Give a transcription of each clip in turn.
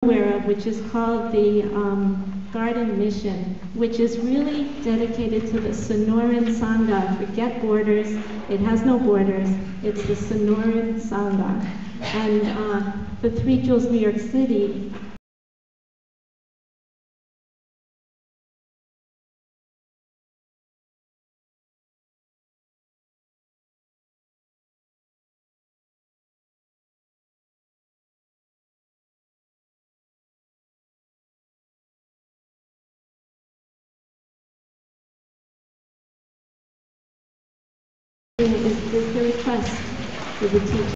aware of, which is called the Garden Mission, which is really dedicated to the Sonoran Sangha. Forget borders. It has no borders. It's the Sonoran Sangha. And the Three Jewels, New York City, is the request for the teacher.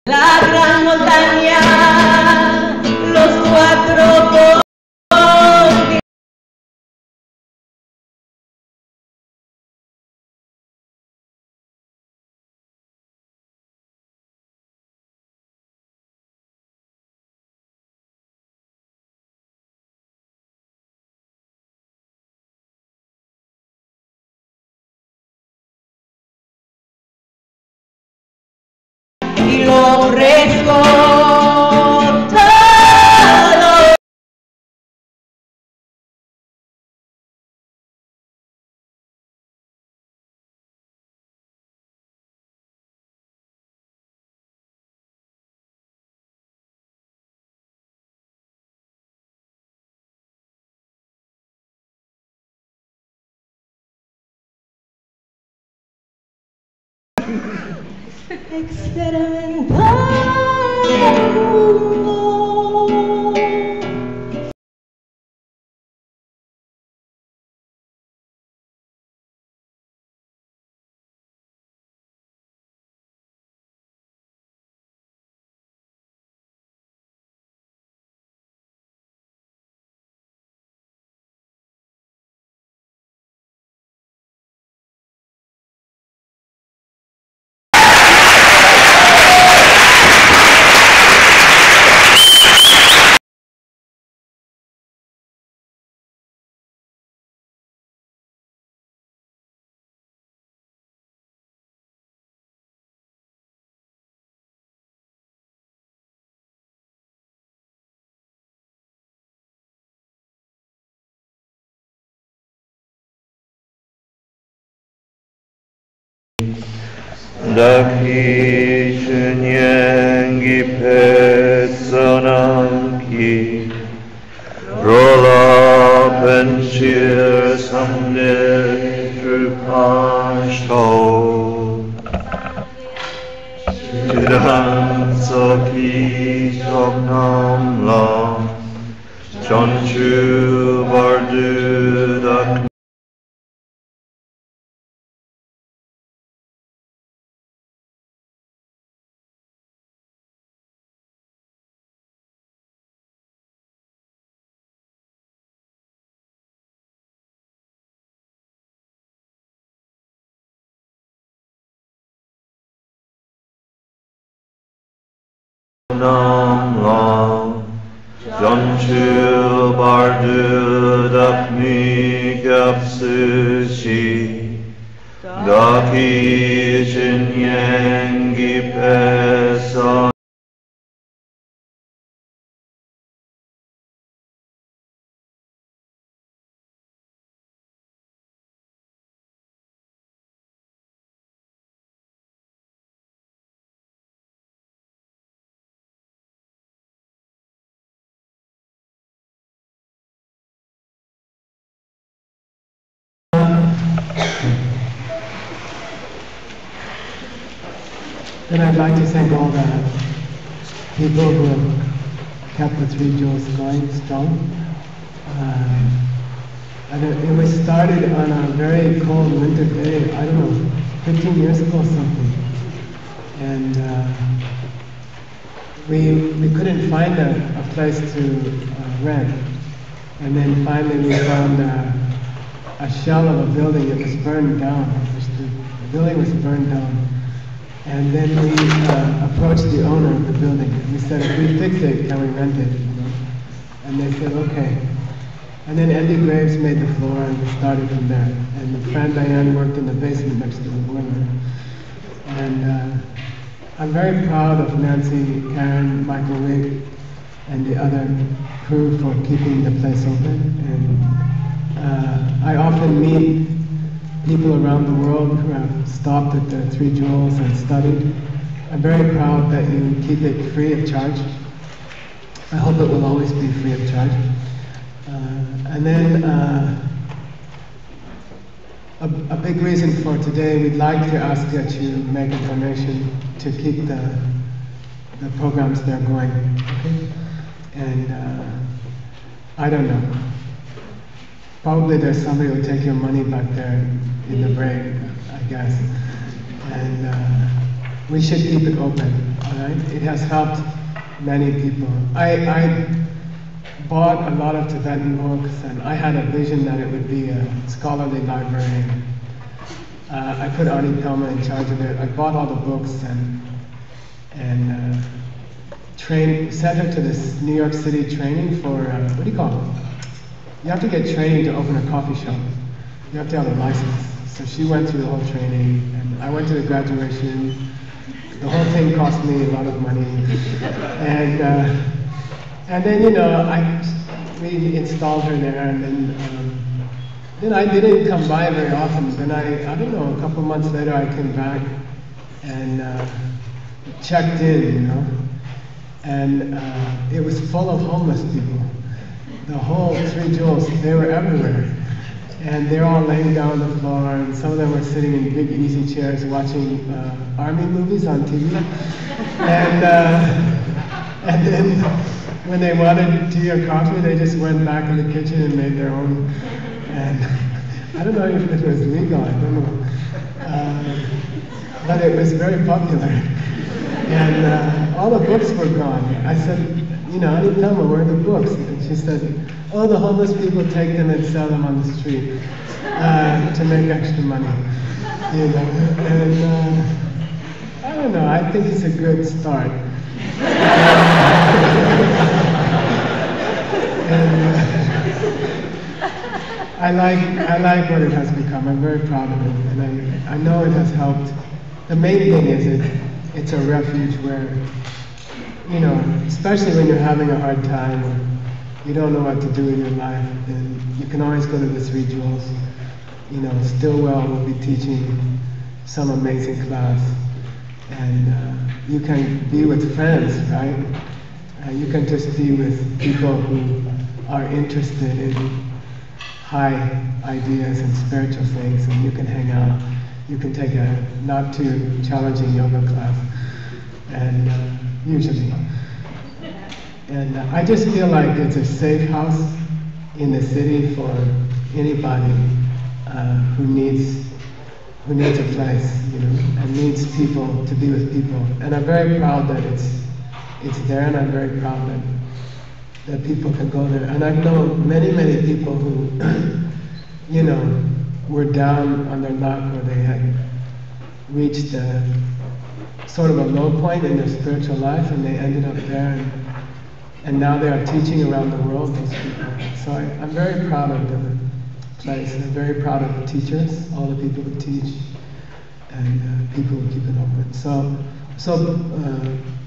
La gran montaña, los cuatro y lo ofrezco todo. Experimentar el mundo. Daki Chenyengi Petsananki Rola Penchir Samne Trupashto Tidam Saki Choknamla Chanchu Bardu Dak Namla Janchu Bardu Dakmi Gyapsushi Daki Chinyengi Pesa Then I'd like to thank all the people who have kept the 3 jewels going strong. And it was started on a very cold winter day, I don't know, 15 years ago or something. And we couldn't find a place to rent. And then finally we found a shell of a building that was burned down. The building was burned down. And then we approached the owner of the building. We said, if we fix it, can we rent it? You know? And they said, okay. And then Andy Graves made the floor, and we started from there. And Fran Diane worked in the basement next to the boiler. And I'm very proud of Nancy, Karen, Michael Wick, and the other crew for keeping the place open. And I often meet people around the world who have stopped at the 3 Jewels and studied. I'm very proud that you keep it free of charge. I hope it will always be free of charge. And then a big reason for today, we'd like to ask that you make a donation to keep the programs there going. Okay? And I don't know. Probably there's somebody who'll take your money back there in the break, I guess. And we should keep it open, all right? It has helped many people. I bought a lot of Tibetan books, and I had a vision that it would be a scholarly library. I put Arnie Pelma in charge of it. I bought all the books and sent her to this New York City training for, what do you call it? You have to get training to open a coffee shop. You have to have a license. So she went through the whole training, and I went to the graduation. The whole thing cost me a lot of money. And then, you know, we installed her there, and then I didn't come by very often. Then I don't know, a couple months later I came back and checked in, you know. And it was full of homeless people. The whole 3 Jewels, they were everywhere. And they're all laying down on the floor, and some of them were sitting in big easy chairs watching army movies on TV. And then when they wanted tea or coffee, they just went back in the kitchen and made their own. And I don't know if it was legal, I don't know. But it was very popular. And all the books were gone. I said, you know, I didn't tell them where are the books. And she said, oh, the homeless people take them and sell them on the street to make extra money. You know, and I don't know, I think it's a good start. And I like what it has become. I'm very proud of it, and I know it has helped. The main thing is it's a refuge where, you know, especially when you're having a hard time or you don't know what to do in your life, then you can always go to the 3 Jewels. You know, Stillwell will be teaching some amazing class, and you can be with friends, right? You can just be with people who are interested in high ideas and spiritual things, and you can hang out. You can take a not too challenging yoga class, and usually. And I just feel like it's a safe house in the city for anybody who needs a place, you know, and needs people to be with people. And I'm very proud that it's there, and I'm very proud that people can go there. And I've known many, many people who, you know, were down on their luck, or they had reached sort of a low point in their spiritual life, and they ended up there, and now they are teaching around the world, those people. So I'm very proud of the place, and I'm very proud of the teachers, all the people who teach, and people who keep it open. So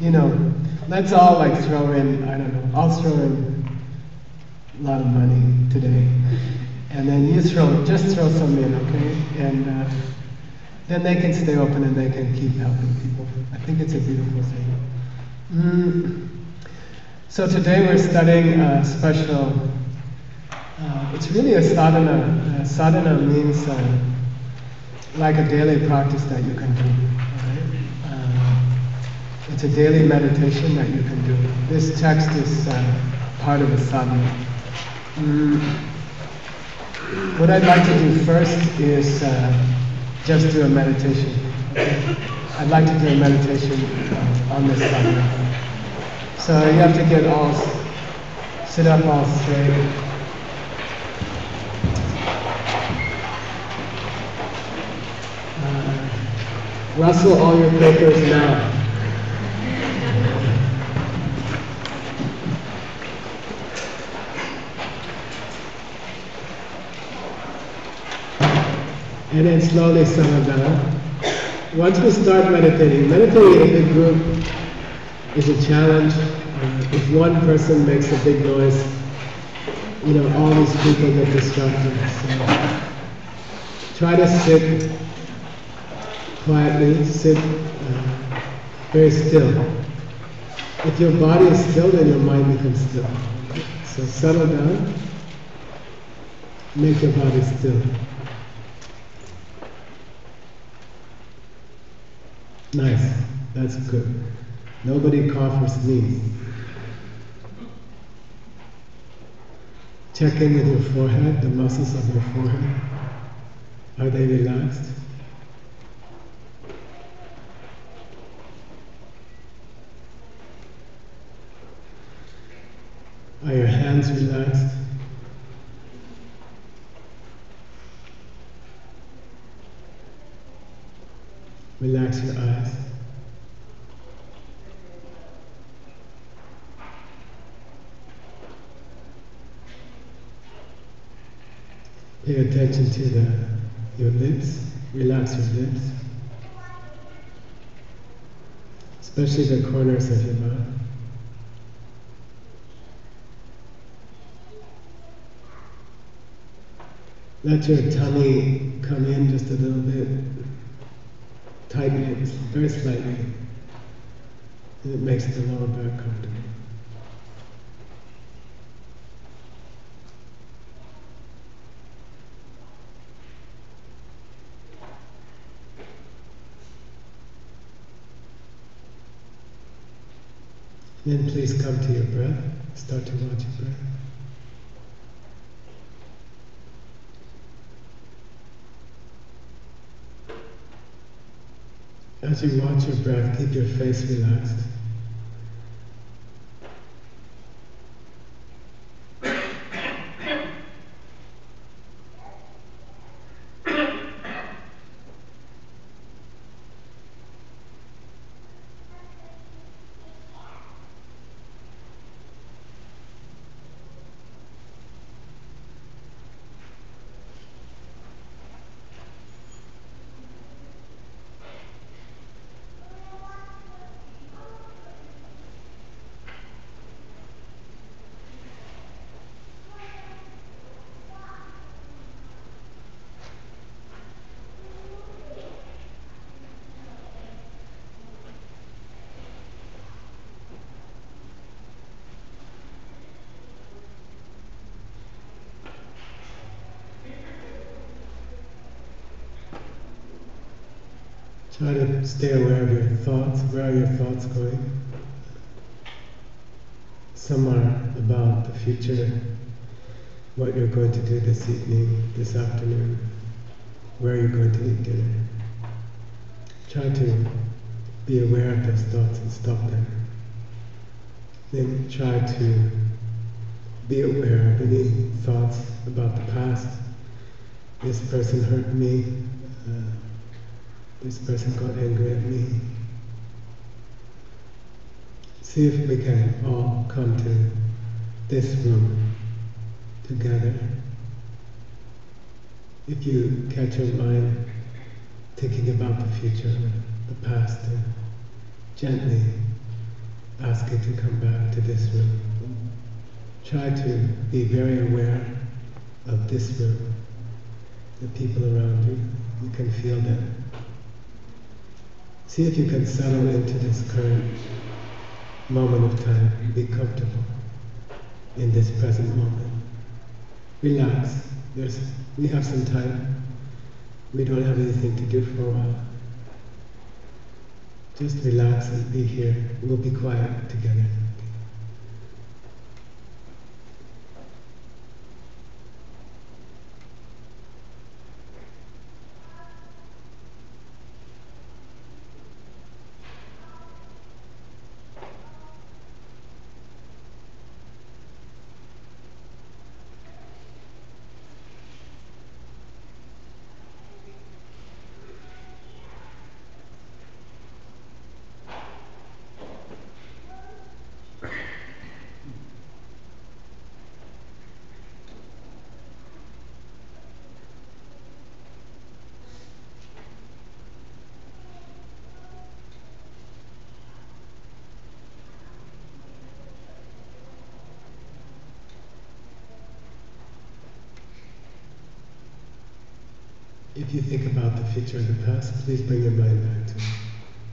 you know, let's all like throw in, I don't know, I'll throw in a lot of money today. And then you just throw some in, okay? And then they can stay open and they can keep helping people. I think it's a beautiful thing. So today we're studying a special, it's really a sadhana. Sadhana means like a daily practice that you can do. Right? It's a daily meditation that you can do. This text is part of the sadhana. What I'd like to do first is just do a meditation. Okay? I'd like to do a meditation on this sadhana. So you have to sit up all straight. Rustle all your papers now. And then slowly settle down. Once we start meditating in a big group is a challenge. If one person makes a big noise, all these people get distracted. So try to sit quietly, sit very still. If your body is still, then your mind becomes still. So settle down, make your body still. Nice, that's good. Nobody cough or sneeze. Check in with your forehead, the muscles of your forehead. Are they relaxed? Are your hands relaxed? Relax your eyes. Pay attention to your lips. Relax your lips. Especially the corners of your mouth. Let your tummy come in just a little bit. Tighten it very slightly. And it makes the lower back comfortable. Then please come to your breath. Start to watch your breath. As you watch your breath, keep your face relaxed. Try to stay aware of your thoughts. Where are your thoughts going? Some are about the future, what you're going to do this evening, this afternoon, where you're going to eat dinner. Try to be aware of those thoughts and stop them. Then try to be aware of any thoughts about the past. This person hurt me. This person got angry at me. See if we can all come to this room together. If you catch your mind thinking about the future, the past, gently ask it to come back to this room. Try to be very aware of this room, the people around you. You can feel them. See if you can settle into this current moment of time. Be comfortable in this present moment. Relax. We have some time. We don't have anything to do for a while. Just relax and be here. We'll be quiet together. If you think about the future and the past, please bring your mind back to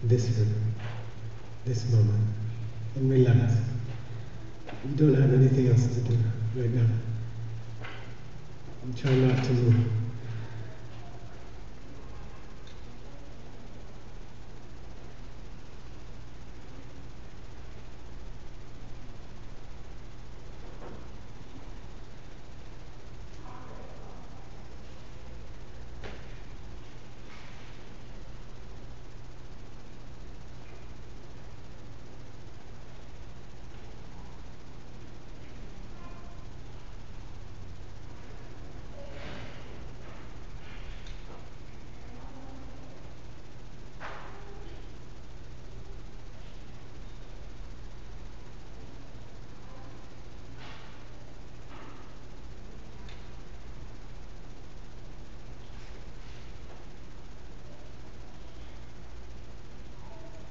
this room, this moment, and relax. You don't have anything else to do right now. And try not to move.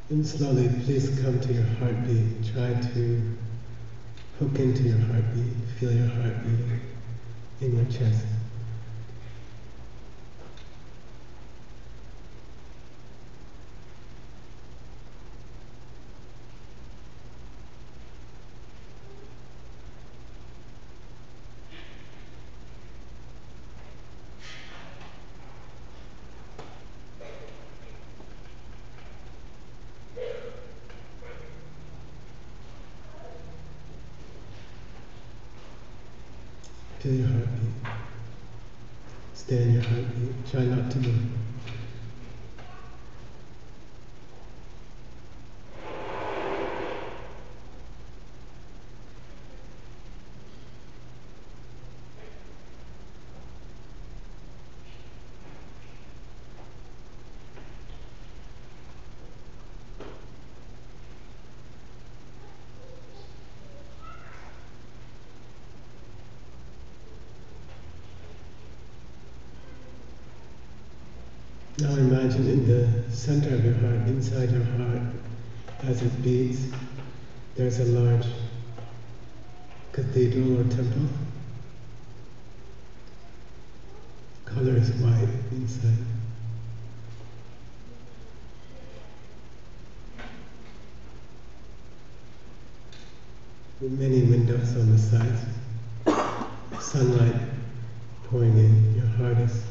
And slowly, please come to your heartbeat. Try to hook into your heartbeat. Feel your heartbeat in your chest. Feel your heartbeat. Stay in your heartbeat. Try not to move. Now imagine in the center of your heart, inside your heart, as it beats, there's a large cathedral or temple. Color is white inside. With many windows on the sides, sunlight pouring in. Your heart is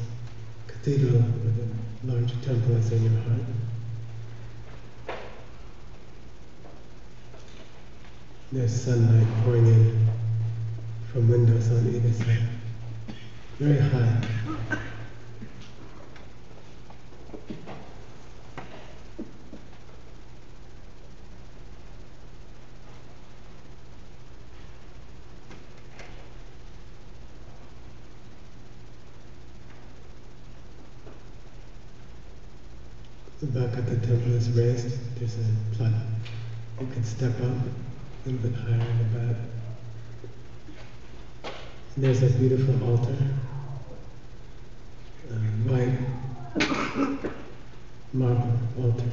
cathedral with a large temple is in your heart. There's sunlight pouring in from windows on either side. Very high. The back of the temple is raised. There's a platform. You can step up a little bit higher in the back. And there's a beautiful altar, white marble altar.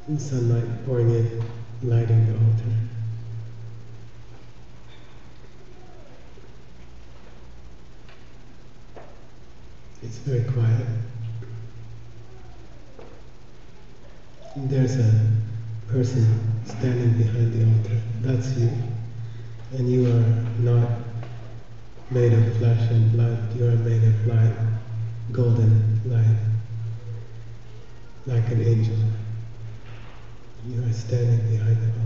And sunlight pouring in, lighting the altar. It's very quiet. And there's a person standing behind the altar. That's you. And you are not made of flesh and blood, you are made of light, golden light, like an angel. You are standing behind the altar.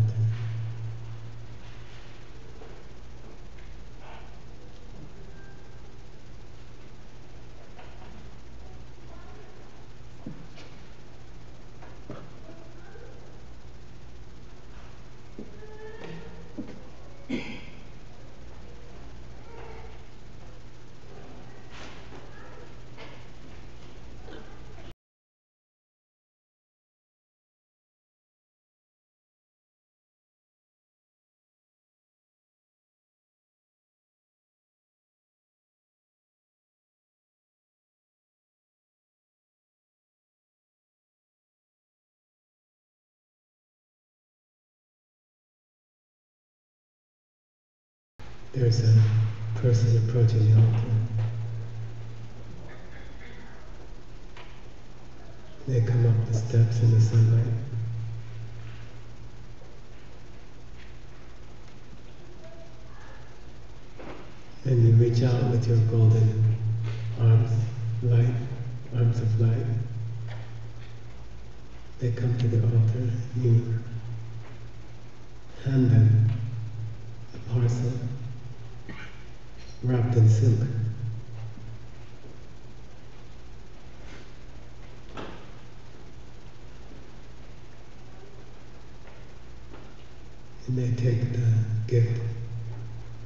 There's a person approaching the altar. They come up the steps in the sunlight. And you reach out with your golden arms, arms of light. They come to the altar. You hand them a parcel wrapped in silk. And they take the gift.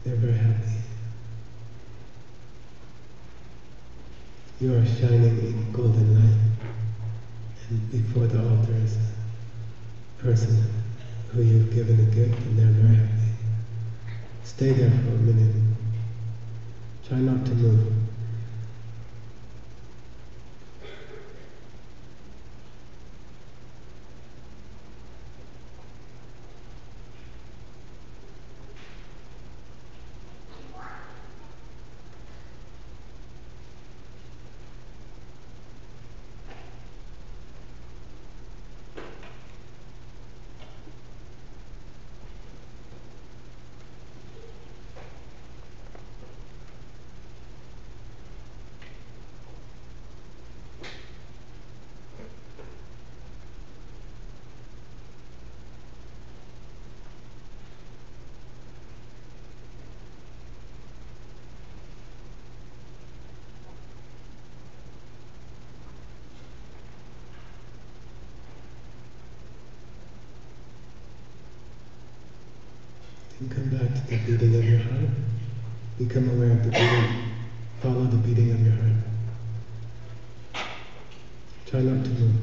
They're very happy. You are shining in golden light, and before the altar is a person who you've given a gift, and they're very happy. Stay there for a minute. Try not to move. And come back to the beating of your heart. Become aware of the beating. Follow the beating of your heart. Try not to move.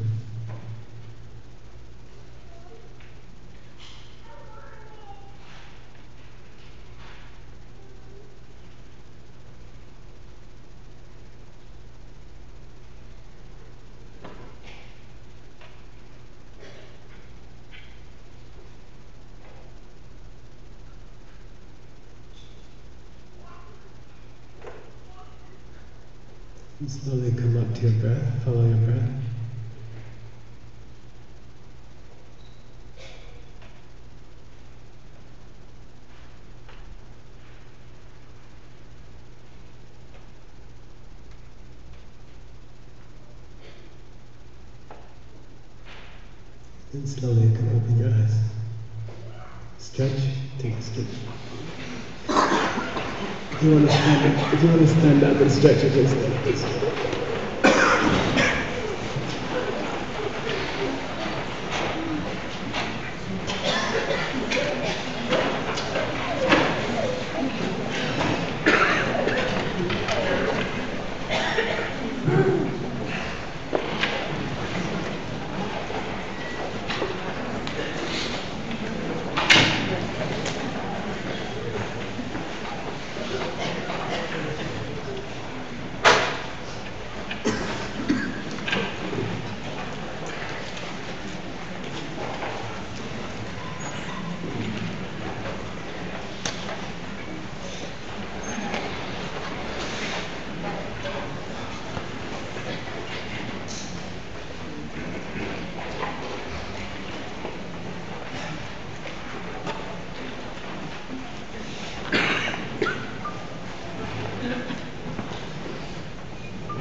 And slowly come up to your breath, follow your breath. And slowly you can open your eyes. Stretch, take a stretch. If you want to stand up and stretch, you can stand up and stretch.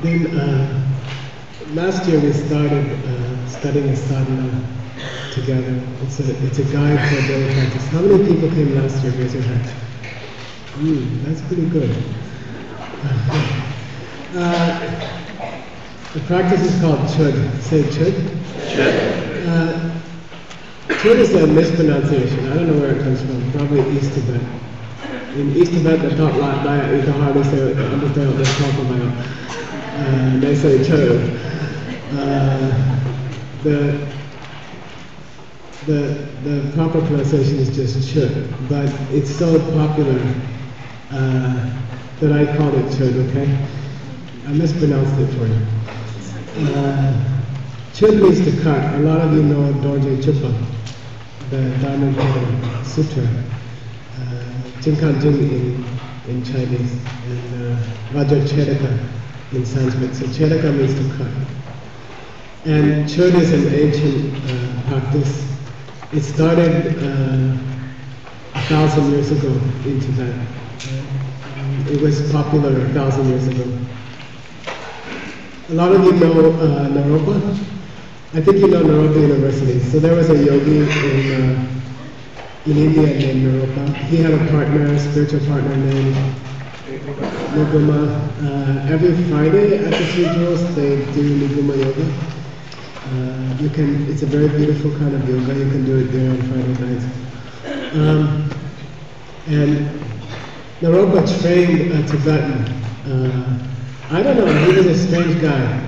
Then last year we started studying sadhana together. It's a guide for daily practice. How many people came last year? Raise your hand. That's pretty good. The practice is called Chod. Say Chod. Chod. Chod is a mispronunciation. I don't know where it comes from. Probably East Tibet. In East Tibet, they talk like that. You can hardly understand what they're talking about. They say Chod. The proper pronunciation is just Chod, but it's so popular that I called it Chod. Okay, I mispronounced it for you. Chod means to cut. A lot of you know Dorje Chupa, the Diamond Pattern Sutra, Jinkan Jing in Chinese, and Vajracchedaka in Sanskrit. So Chedaka means to cut. And Chod is an ancient practice. It started 1,000 years ago in Tibet. It was popular 1,000 years ago. A lot of you know Naropa. I think you know Naropa University. So there was a yogi in India named Naropa. He had a partner, a spiritual partner named Niguma. Every Friday at the Three Jewels they do Niguma yoga. It's a very beautiful kind of yoga. You can do it there on Friday nights. And Naropa trained a Tibetan. I don't know, he was a strange guy.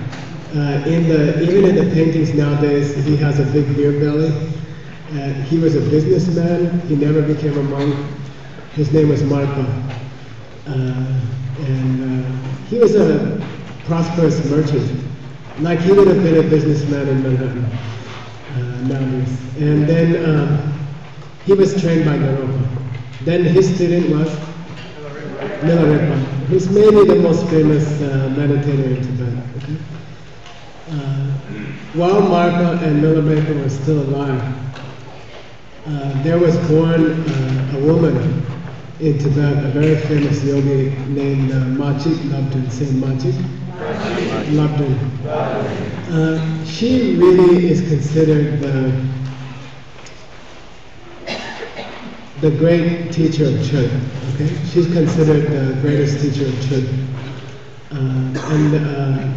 Even in the paintings nowadays, he has a big beer belly. He was a businessman. He never became a monk. His name was Marpa. He was a prosperous merchant. Like he would have been a businessman in Manhattan nowadays. And then he was trained by Naropa. Then his student was Milarepa, who's maybe the most famous meditator in Tibet. Okay? While Marpa and Milarepa were still alive, there was born a woman in Tibet, a very famous yogi named Machik Labdun. Say Machik Labdun. She really is considered the great teacher of Chod. Okay, she's considered the greatest teacher of Chod.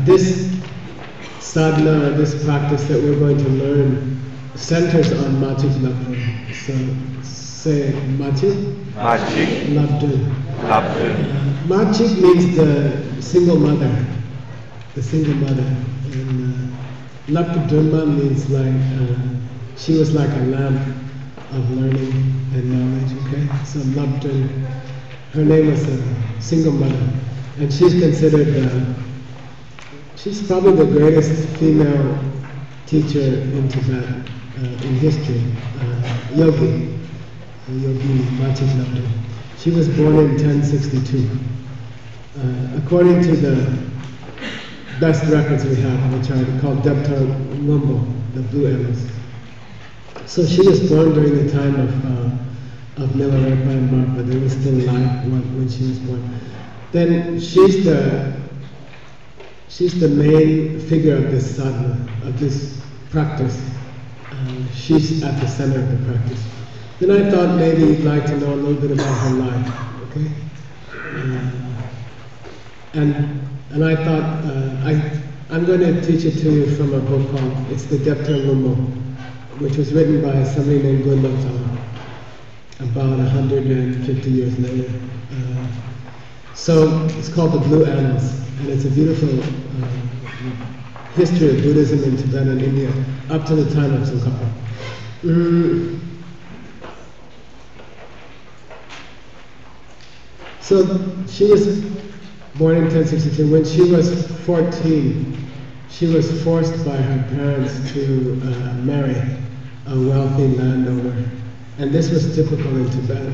This sadhana, this practice that we're going to learn, centers on Machik Labdun. So say Machik. Machik Labdun. Labdun. Machik means the single mother. The single mother. And Labdunma means like, she was like a lamp of learning and knowledge, okay? So Labdun, her name was a single mother. And she's considered, she's probably the greatest female teacher in Tibet in history, yogi Machik Labdun. She was born in 1062. According to the best records we have, which are called Deptar Lumbo, the Blue Annals. So she was born during the time of Milarepa and Marpa. They were still alive when she was born. Then she's the main figure of this sadhana, of this practice. She's at the center of the practice. Then I thought maybe you'd like to know a little bit about her life, okay? And I thought I'm going to teach it to you from a book called, it's the Deptar Lumbo, which was written by somebody named Gundam about 150 years later. So it's called the Blue Annals, and it's a beautiful history of Buddhism in Tibet and India up to the time of Tsongkhapa. So she was born in 1062. When she was 14, she was forced by her parents to marry a wealthy landowner. And this was typical in Tibet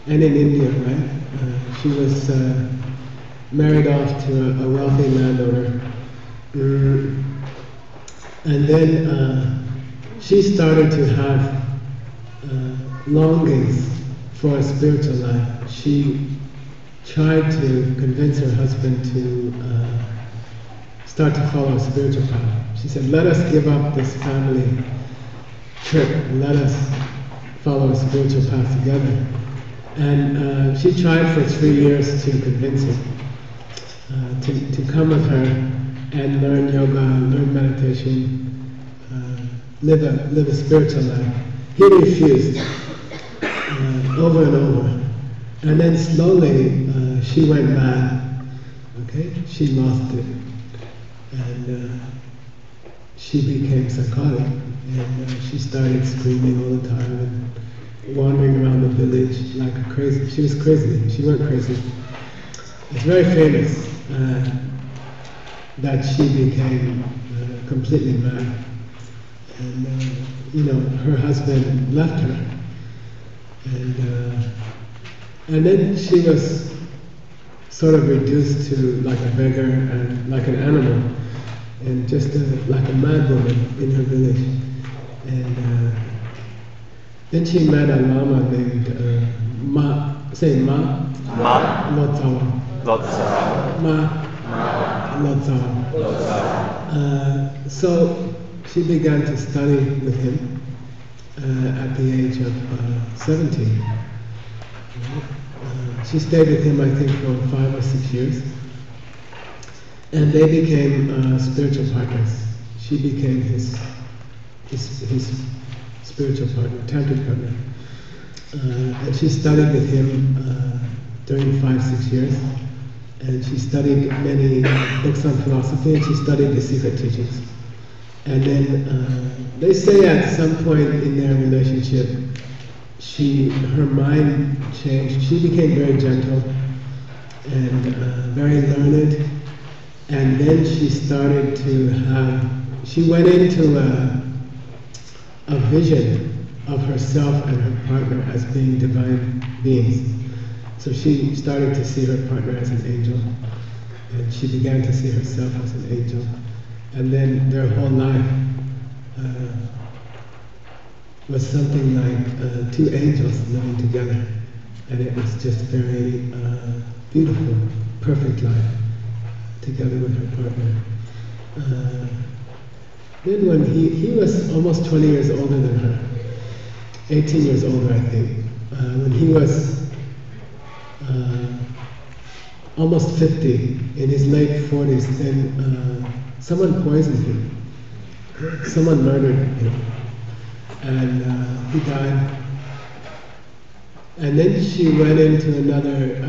and in India, right? She was married off to a wealthy landowner. And then she started to have longings for a spiritual life. She tried to convince her husband to start to follow a spiritual path. She said, let us give up this family trip, let us follow a spiritual path together. And she tried for 3 years to convince him to come with her and learn yoga, learn meditation, live a spiritual life. He refused over and over. And then slowly she went mad. Okay, she lost it. And she became psychotic. And she started screaming all the time and wandering around the village like a crazy. She was crazy. She went crazy. It's very famous that she became completely mad. And you know, her husband left her. And then she was sort of reduced to like a beggar and like an animal, and just like a mad woman in her village. And then she met a lama named Ma Lotsawa. So she began to study with him at the age of 17. She stayed with him, I think, for 5 or 6 years. And they became spiritual partners. She became his spiritual partner, tantric partner. And she studied with him during 5-6 years. And she studied many books on philosophy, and she studied the secret teachings. And then they say at some point in their relationship, her mind changed. She became very gentle and very learned. And then she started to she went into a vision of herself and her partner as being divine beings. So she started to see her partner as an angel, and she began to see herself as an angel. And then their whole life was something like 2 angels living together. And it was just very beautiful, perfect life together with her partner. Then when he was almost 20 years older than her, 18 years older I think, when he was almost 50, in his late 40s, then someone poisoned him. Someone murdered him. And he died. And then she went into another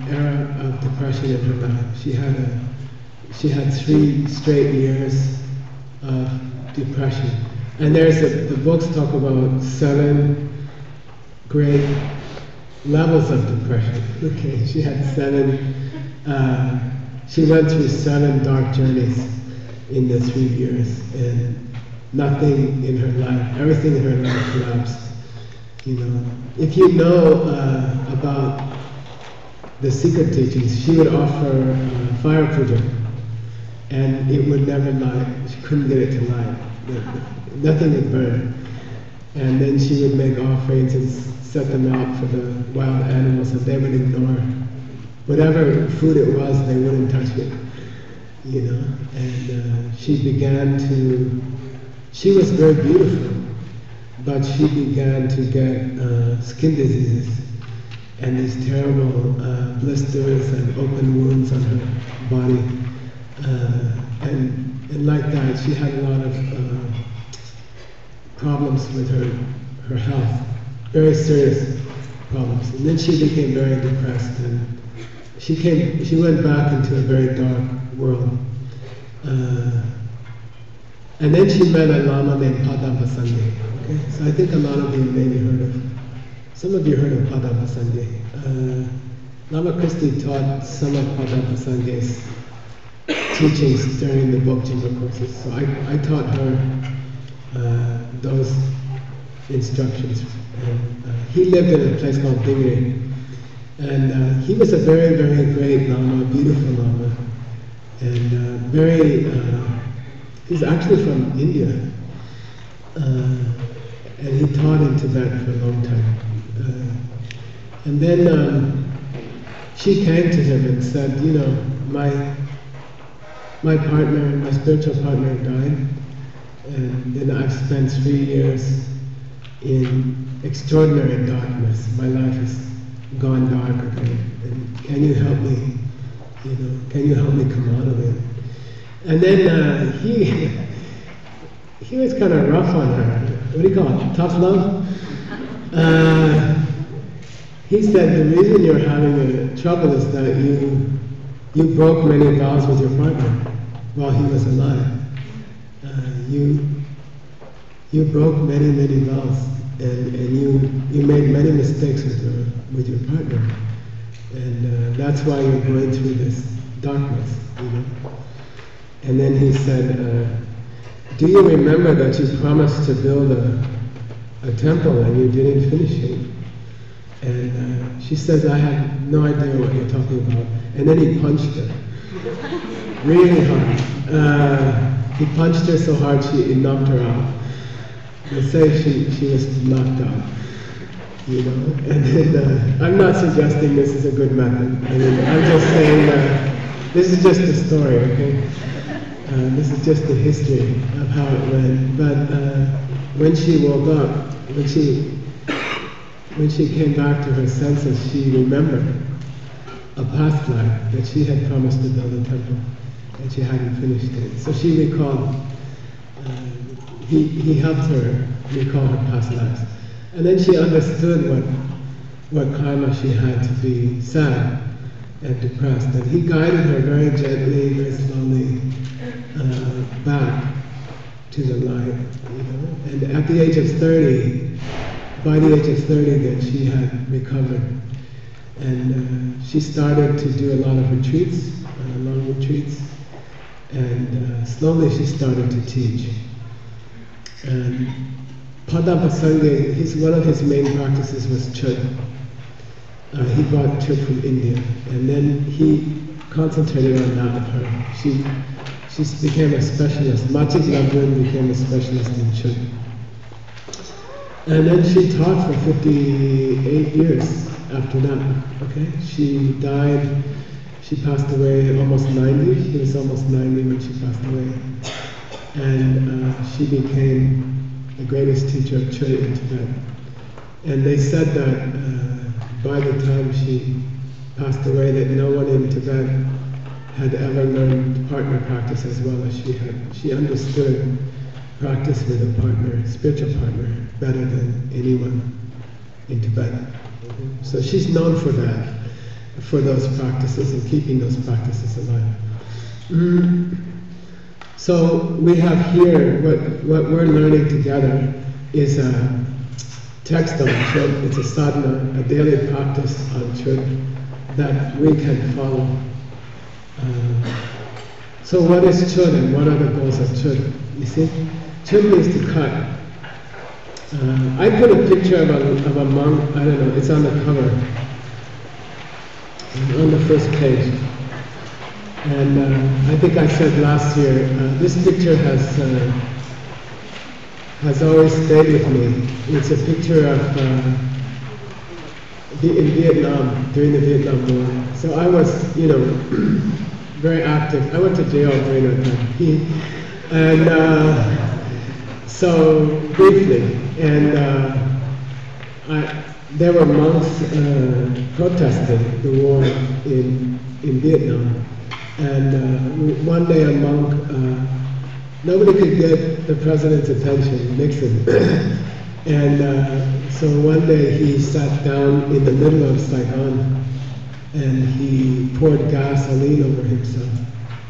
era of depression in her life. She had 3 straight years of depression. And the books talk about 7 great levels of depression. Okay, she had 7. She went through 7 dark journeys in the 3 years, and nothing in her life, everything in her life collapsed. You know, if you know about the secret teachings, she would offer fire puja, and it would never light. She couldn't get it to light. Nothing would burn. And then she would make offerings and set them out for the wild animals, and they would ignore whatever food it was. They wouldn't touch it. You know, and she was very beautiful, but she began to get skin diseases and these terrible blisters and open wounds on her body. And like that, she had a lot of problems with her health, very serious problems. And then she became very depressed, and she went back into a very dark world. And then she met a lama named Padamba Sangye. Okay? So I think a lot of you maybe some of you heard of Padamba Sangye. Lama Christie taught some of Padamba Sangye's teachings during the Bokjimba courses. So I taught her those instructions. And, he lived in a place called Dingri. And he was a very, very great Lama, beautiful Lama. And he's actually from India. And he taught in Tibet for a long time. And then she came to him and said, you know, my partner, my spiritual partner died, and then I've spent 3 years in extraordinary darkness. My life has gone dark again, and can you help me? You know, can you help me come out of it? And then he was kind of rough on her. What do you call it? Tough love? He said the reason you're having trouble is that you broke many vows with your partner while he was alive. You broke many vows, and you made many mistakes with your partner, and that's why you're going through this darkness, you know. And then he said, do you remember that you promised to build a temple and you didn't finish it? And she says, I have no idea what you're talking about. And then he punched her, really hard. He punched her so hard it knocked her out. They say she was knocked out, you know. And then I'm not suggesting this is a good method. I mean, I'm just saying this is just the story, okay? This is just the history of how it went. But when she woke up, when she came back to her senses, she remembered a past life that she had promised to build a temple, and she hadn't finished it. So she recalled. He helped her recall her past lives, and then she understood what karma she had to be sad and depressed. And he guided her very gently, very slowly back to the light, you know. And at the age of 30, by the age of 30, then she had recovered, and she started to do a lot of retreats, long retreats, and slowly she started to teach. And Padampa Sangha, one of his main practices was Chod. He brought Chod from India, and then he concentrated on that with her. She became a specialist. Machik Labun became a specialist in Chod. And then she taught for 58 years after that. Okay, she died. She passed away almost 90. She was almost 90 when she passed away. And she became the greatest teacher of Chod in Tibet. And they said that by the time she passed away, that no one in Tibet had ever learned partner practice as well as she had. She understood practice with a partner, spiritual partner, better than anyone in Tibet. So she's known for that, for those practices and keeping those practices alive. So we have here, what we're learning together is a text on Chod. It's a sadhana, a daily practice on Chod that we can follow. So what is Chod and what are the goals of Chod? You see, Chod means to cut. I put a picture of a monk, I don't know, it's on the cover, on the first page. And I think I said last year, this picture has always stayed with me. It's a picture of in Vietnam, during the Vietnam War. So I was, you know, very active. I went to jail during that time. And so briefly, and there were monks protesting the war in Vietnam. And one day a monk, nobody could get the president's attention, Nixon. And so one day he sat down in the middle of Saigon and he poured gasoline over himself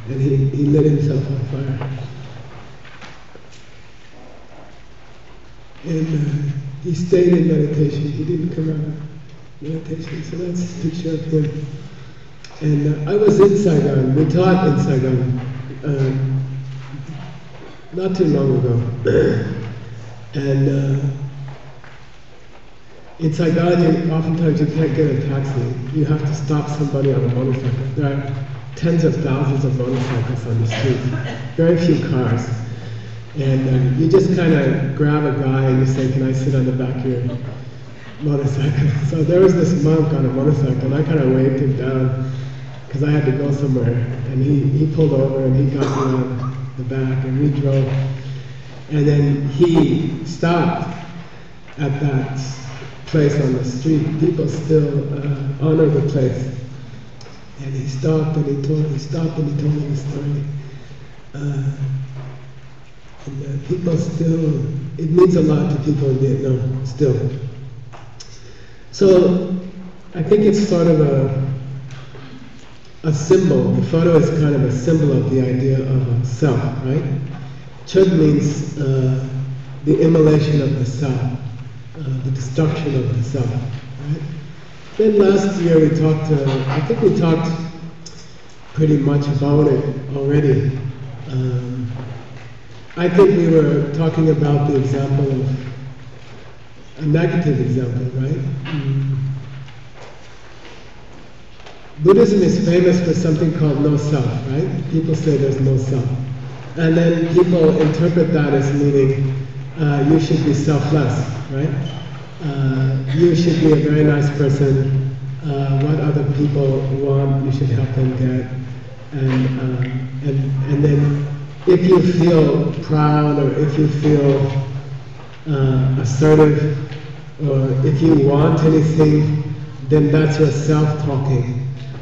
and he lit himself on fire. And he stayed in meditation, he didn't come out of meditation, so that's a picture of him. And I was in Saigon, we taught in Saigon not too long ago. And in Saigon, oftentimes you can't get a taxi. You have to stop somebody on a motorcycle. There are tens of thousands of motorcycles on the street, very few cars. And you just kind of grab a guy and you say, can I sit on the back of motorcycle. So there was this monk on a motorcycle, and I kind of waved him down because I had to go somewhere. And he pulled over and he got me on the back and we drove. And then he stopped at that place on the street. People still honor the place. And he stopped and he told me the story. And people still, it means a lot to people in Vietnam, still. So I think it's sort of a symbol. The photo is kind of a symbol of the idea of a self, right? Chod means the immolation of the self, the destruction of the self, right? Then last year we talked, I think we talked pretty much about it already. I think we were talking about the example of a negative example, right? Buddhism is famous for something called no self, right? People say there's no self. And then people interpret that as meaning you should be selfless, right? You should be a very nice person. What other people want, you should help them get. And then if you feel proud or if you feel assertive or if you want anything, then that's your self talking.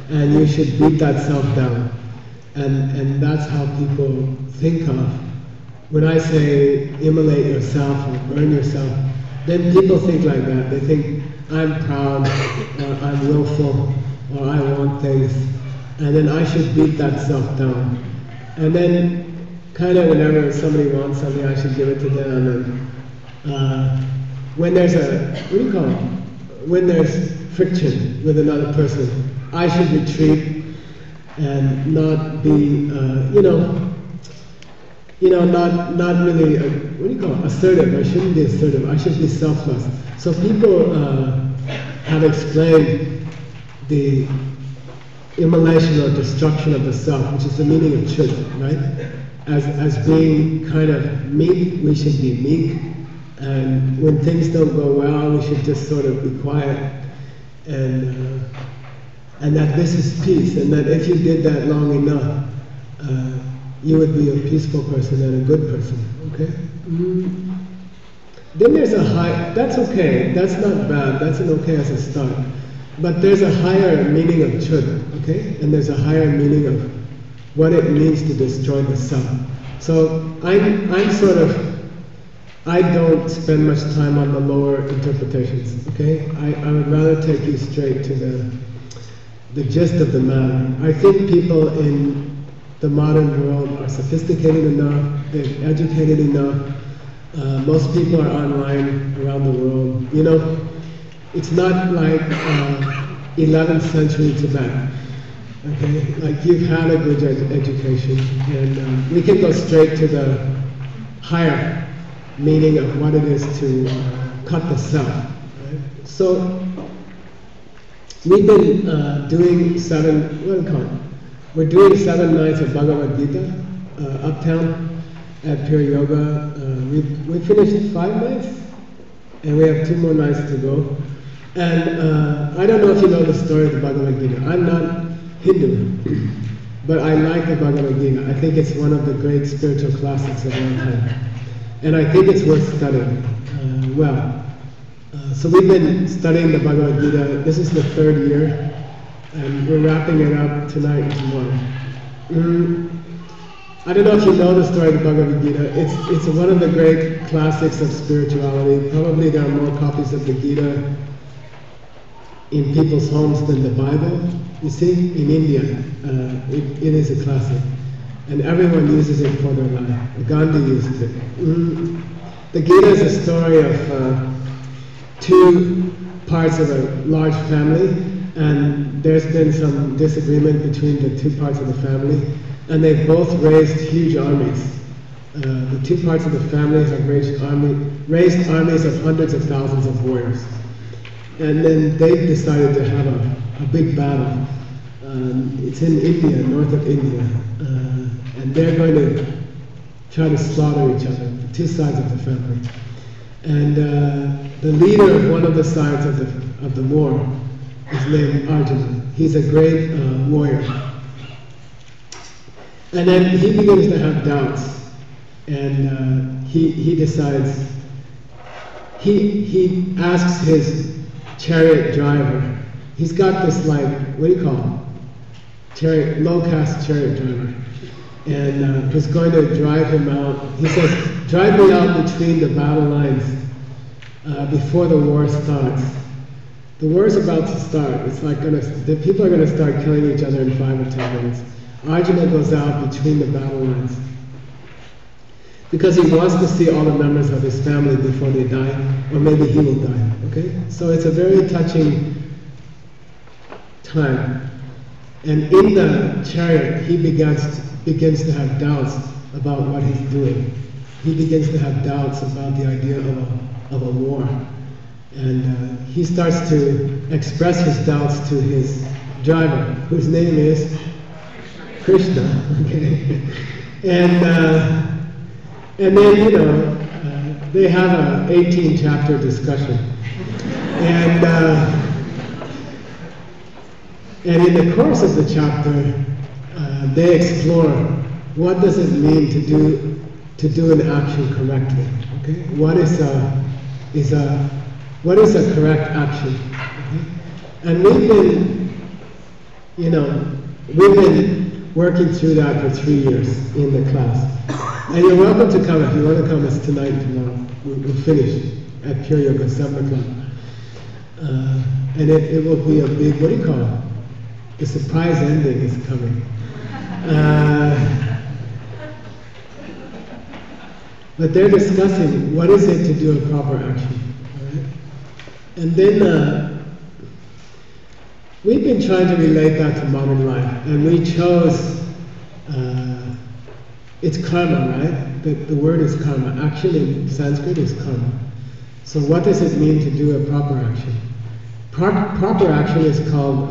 And you should beat that self down. And that's how people think of. When I say immolate yourself or burn yourself, then people think like that. They think, I'm proud, or I'm willful, or I want things, and then I should beat that self down. And then, kind of whenever somebody wants something, I should give it to them. And when there's when there's friction with another person, I should retreat and not be, not really, assertive. I shouldn't be assertive. I should be selfless. So people have explained the immolation or destruction of the self, which is the meaning of Chod, right? As being kind of meek, we should be meek. And when things don't go well, we should just sort of be quiet. And that this is peace, and that if you did that long enough, you would be a peaceful person and a good person, okay? Then there's a high, that's okay, that's not bad, that's an okay as a start. But there's a higher meaning of Chod, okay? And there's a higher meaning of what it means to destroy the self. So I'm sort of, I don't spend much time on the lower interpretations, okay? I would rather take you straight to the gist of the matter. I think people in the modern world are sophisticated enough, they're educated enough. Most people are online around the world. You know, it's not like 11th century Tibet. Okay, like you've had a good education, and we can go straight to the higher meaning of what it is to cut the self. Right? So we've been doing we're doing 7 nights of Bhagavad Gita uptown at Pure Yoga. We finished 5 nights, and we have 2 more nights to go. And I don't know if you know the story of the Bhagavad Gita. I'm not Hindu, but I like the Bhagavad Gita. I think it's one of the great spiritual classics of our time. And I think it's worth studying so we've been studying the Bhagavad Gita. This is the 3rd year, and we're wrapping it up tonight and tomorrow. I don't know if you know the story of the Bhagavad Gita. It's one of the great classics of spirituality. Probably there are more copies of the Gita in people's homes than the Bible. You see, in India, it is a classic. And everyone uses it for their life. Gandhi used it. The Gita is a story of 2 parts of a large family, and there's been some disagreement between the 2 parts of the family, and they've both raised huge armies. The 2 parts of the family have raised armies of hundreds of thousands of warriors. And then they've decided to have a big battle. It's in India, north of India. And they're going to try to slaughter each other, the 2 sides of the family. And the leader of one of the sides of the war is named Arjuna. He's a great warrior. And then he begins to have doubts, and he decides, he asks his chariot driver, he's got this like, what do you call it? Chariot, low-caste chariot driver, and he's going to drive him out. He says, drive me out between the battle lines before the war starts. The war is about to start. It's like the people are going to start killing each other in 5 or 10 minutes. Arjuna goes out between the battle lines because he wants to see all the members of his family before they die, or maybe he will die. Okay, so it's a very touching time. And in the chariot, he begins to have doubts about what he's doing. He begins to have doubts about the idea of a war. And he starts to express his doubts to his driver, whose name is Krishna. Okay? And then, you know, they have an 18-chapter discussion. And in the course of the chapter, they explore what does it mean to do an action correctly. Okay, what is a correct action? Okay? And we've been working through that for 3 years in the class. And you're welcome to come if you want to come. It's tonight and tomorrow. We'll finish at Pure Yoga 7 o'clock. And it will be a big, what do you call it? The surprise ending is coming. But they're discussing what is it to do a proper action. Right? And then we've been trying to relate that to modern life, and we chose, it's karma, right? The word is karma. Action in Sanskrit is karma. So what does it mean to do a proper action? Proper action is called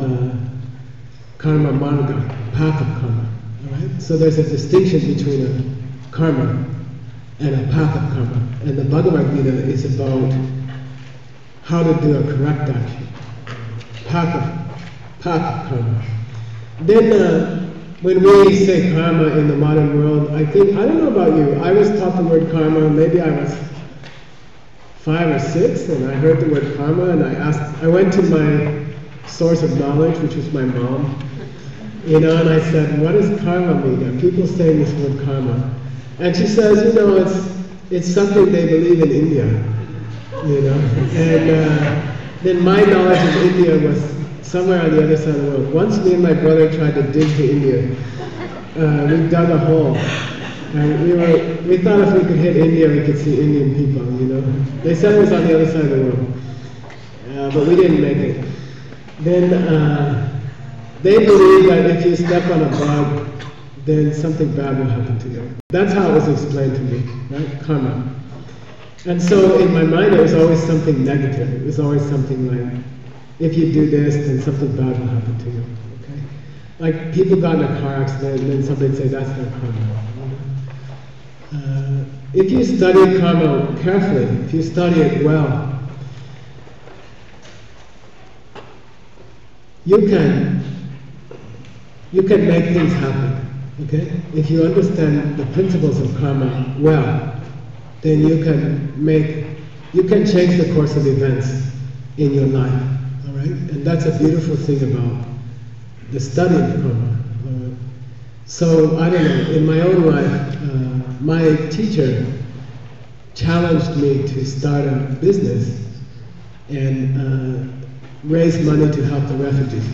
karma marga, path of karma. All right? So there's a distinction between a karma and a path of karma. And the Bhagavad Gita is about how to do a correct action. Path of karma. Then when we say karma in the modern world, I don't know about you, I was taught the word karma, maybe I was 5 or 6, and I heard the word karma, and I went to my source of knowledge, which was my mom, you know, and I said, what does karma mean? Are people saying this word karma? And she says, you know, it's something they believe in India, you know. And then my knowledge of India was somewhere on the other side of the world. Once me and my brother tried to dig to India. We dug a hole. And we thought if we could hit India, we could see Indian people, you know. They said it was on the other side of the world. But we didn't make it. Then they believe that if you step on a bug, then something bad will happen to you. That's how it was explained to me, right? Karma. And so in my mind, it was always something negative. It was always something like, if you do this, then something bad will happen to you. Okay? Like people got in a car accident, and then somebody say that's their karma. If you study karma carefully, if you study it well, you can make things happen. Okay? If you understand the principles of karma well, then you can change the course of events in your life. All right? And that's a beautiful thing about the study of karma. So, I don't know, in my own life, my teacher challenged me to start a business and raise money to help the refugees.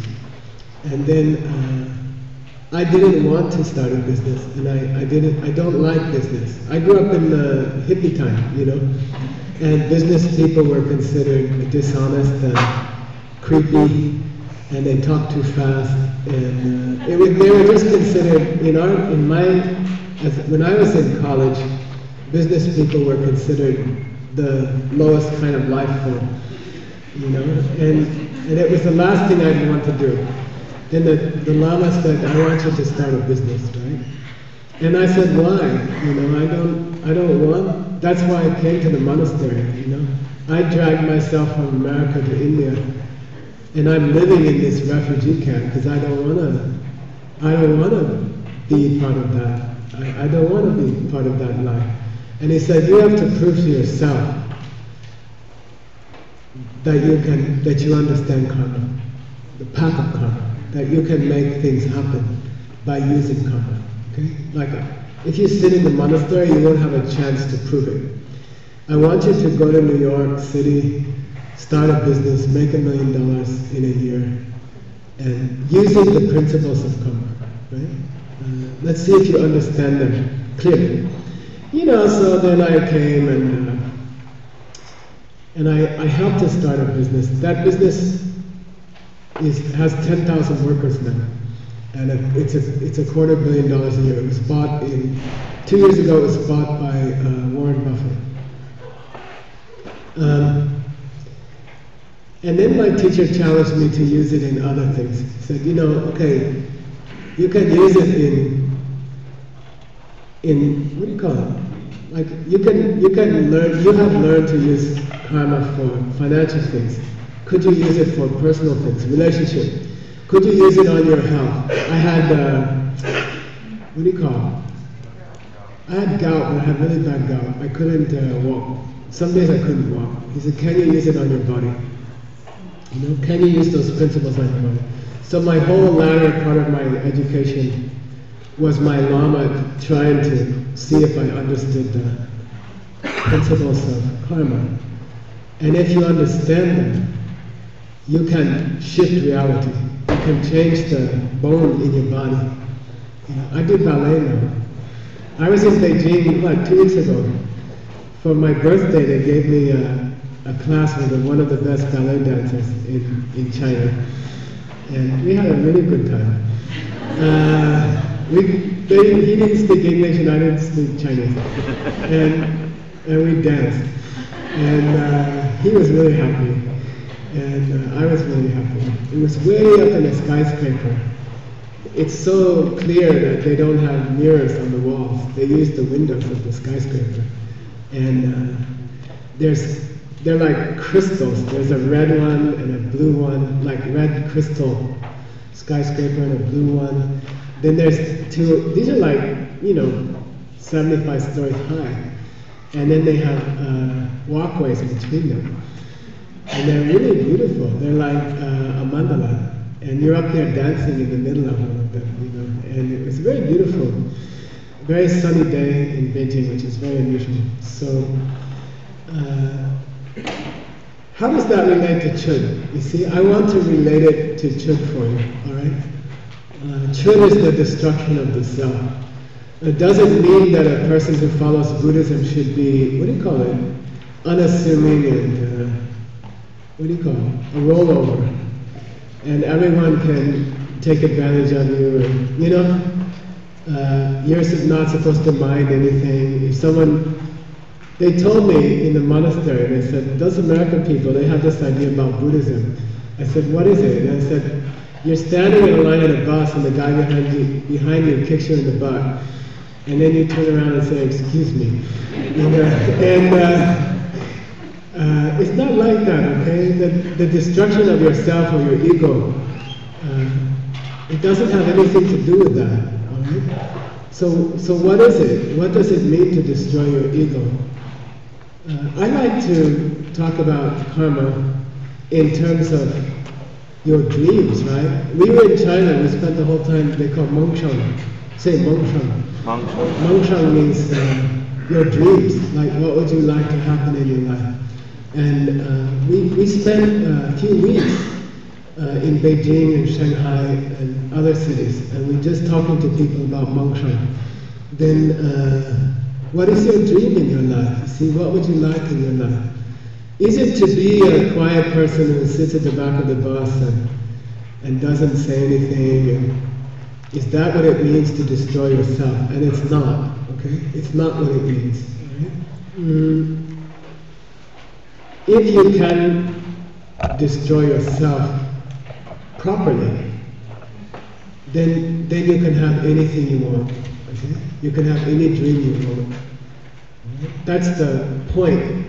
And then I didn't want to start a business, and I don't like business. I grew up in the hippie time, you know, and business people were considered dishonest and creepy, and they talked too fast, and they were just considered, when I was in college, business people were considered the lowest kind of life form, you know, and it was the last thing I'd want to do. Then the Lama said, I want you to start a business, right? And I said, why? You know, I don't want, that's why I came to the monastery, you know. I dragged myself from America to India, and I'm living in this refugee camp because I don't want to be part of that. I don't want to be part of that life. And he said, you have to prove to yourself that you understand karma, the path of karma, that you can make things happen by using karma. Okay? Like, if you sit in the monastery, you won't have a chance to prove it. I want you to go to New York City, start a business, make $1 million in a year, and using the principles of karma. Right? Let's see if you understand them clearly. You know, so then I came and I helped to start a business. That business has 10,000 workers now. And it's a $250 million a year. It was bought 2 years ago. It was bought by Warren Buffett. And then my teacher challenged me to use it in other things. He said, you know, okay, you can use it in what do you call it? Like you have learned to use karma for financial things. Could you use it for personal things, relationship? Could you use it on your health? I had, what do you call it? I had gout, but I had really bad gout. I couldn't walk. Some days I couldn't walk. He said, can you use it on your body? You know, can you use those principles on your body? So my whole latter part of my education was my Lama trying to see if I understood the principles of karma. And if you understand them, you can shift reality. You can change the bone in your body. You know, I do ballet now. I was in Beijing, 2 weeks ago. For my birthday, they gave me a class with one of the best ballet dancers in China. And we had a really good time. He didn't speak English and I didn't speak Chinese. And we danced. And he was really happy. And I was really happy. It was way up in a skyscraper. It's so clear that they don't have mirrors on the walls. They use the windows of the skyscraper. And they're like crystals. There's a red one and a blue one, like red crystal skyscraper and a blue one. Then there's two, these are like, 75 stories high. And then they have walkways between them. And they're really beautiful. They're like a mandala. And you're up there dancing in the middle of one of them, And it was very beautiful. Very sunny day in Beijing, which is very unusual. So, how does that relate to Chod? You see, I want to relate it to Chod for you, all right? Chod is the destruction of the self. It doesn't mean that a person who follows Buddhism should be, unassuming and, a rollover. And everyone can take advantage of you, and, you're not supposed to mind anything. If they told me in the monastery, they said, those American people, they have this idea about Buddhism. I said, what is it? And I said, you're standing in a line at a bus and the guy behind you kicks you in the butt. And then you turn around and say, excuse me. It's not like that, okay? The destruction of yourself or your ego, it doesn't have anything to do with that, all right? So what is it? What does it mean to destroy your ego? I like to talk about karma in terms of your dreams, right? We were in China, we spent the whole time, they call Mengshang. Say Mengshang. Mengshang means your dreams, like what would you like to happen in your life? And we spent a few weeks in Beijing and Shanghai and other cities, and we just talking to people about Mengshang. Then, what is your dream in your life? See, what would you like in your life? Is it to be a quiet person who sits at the back of the bus and doesn't say anything? And is that what it means to destroy yourself? And it's not, okay? It's not what it means. Right? If you can destroy yourself properly, then you can have anything you want. Okay? You can have any dream you want. That's the point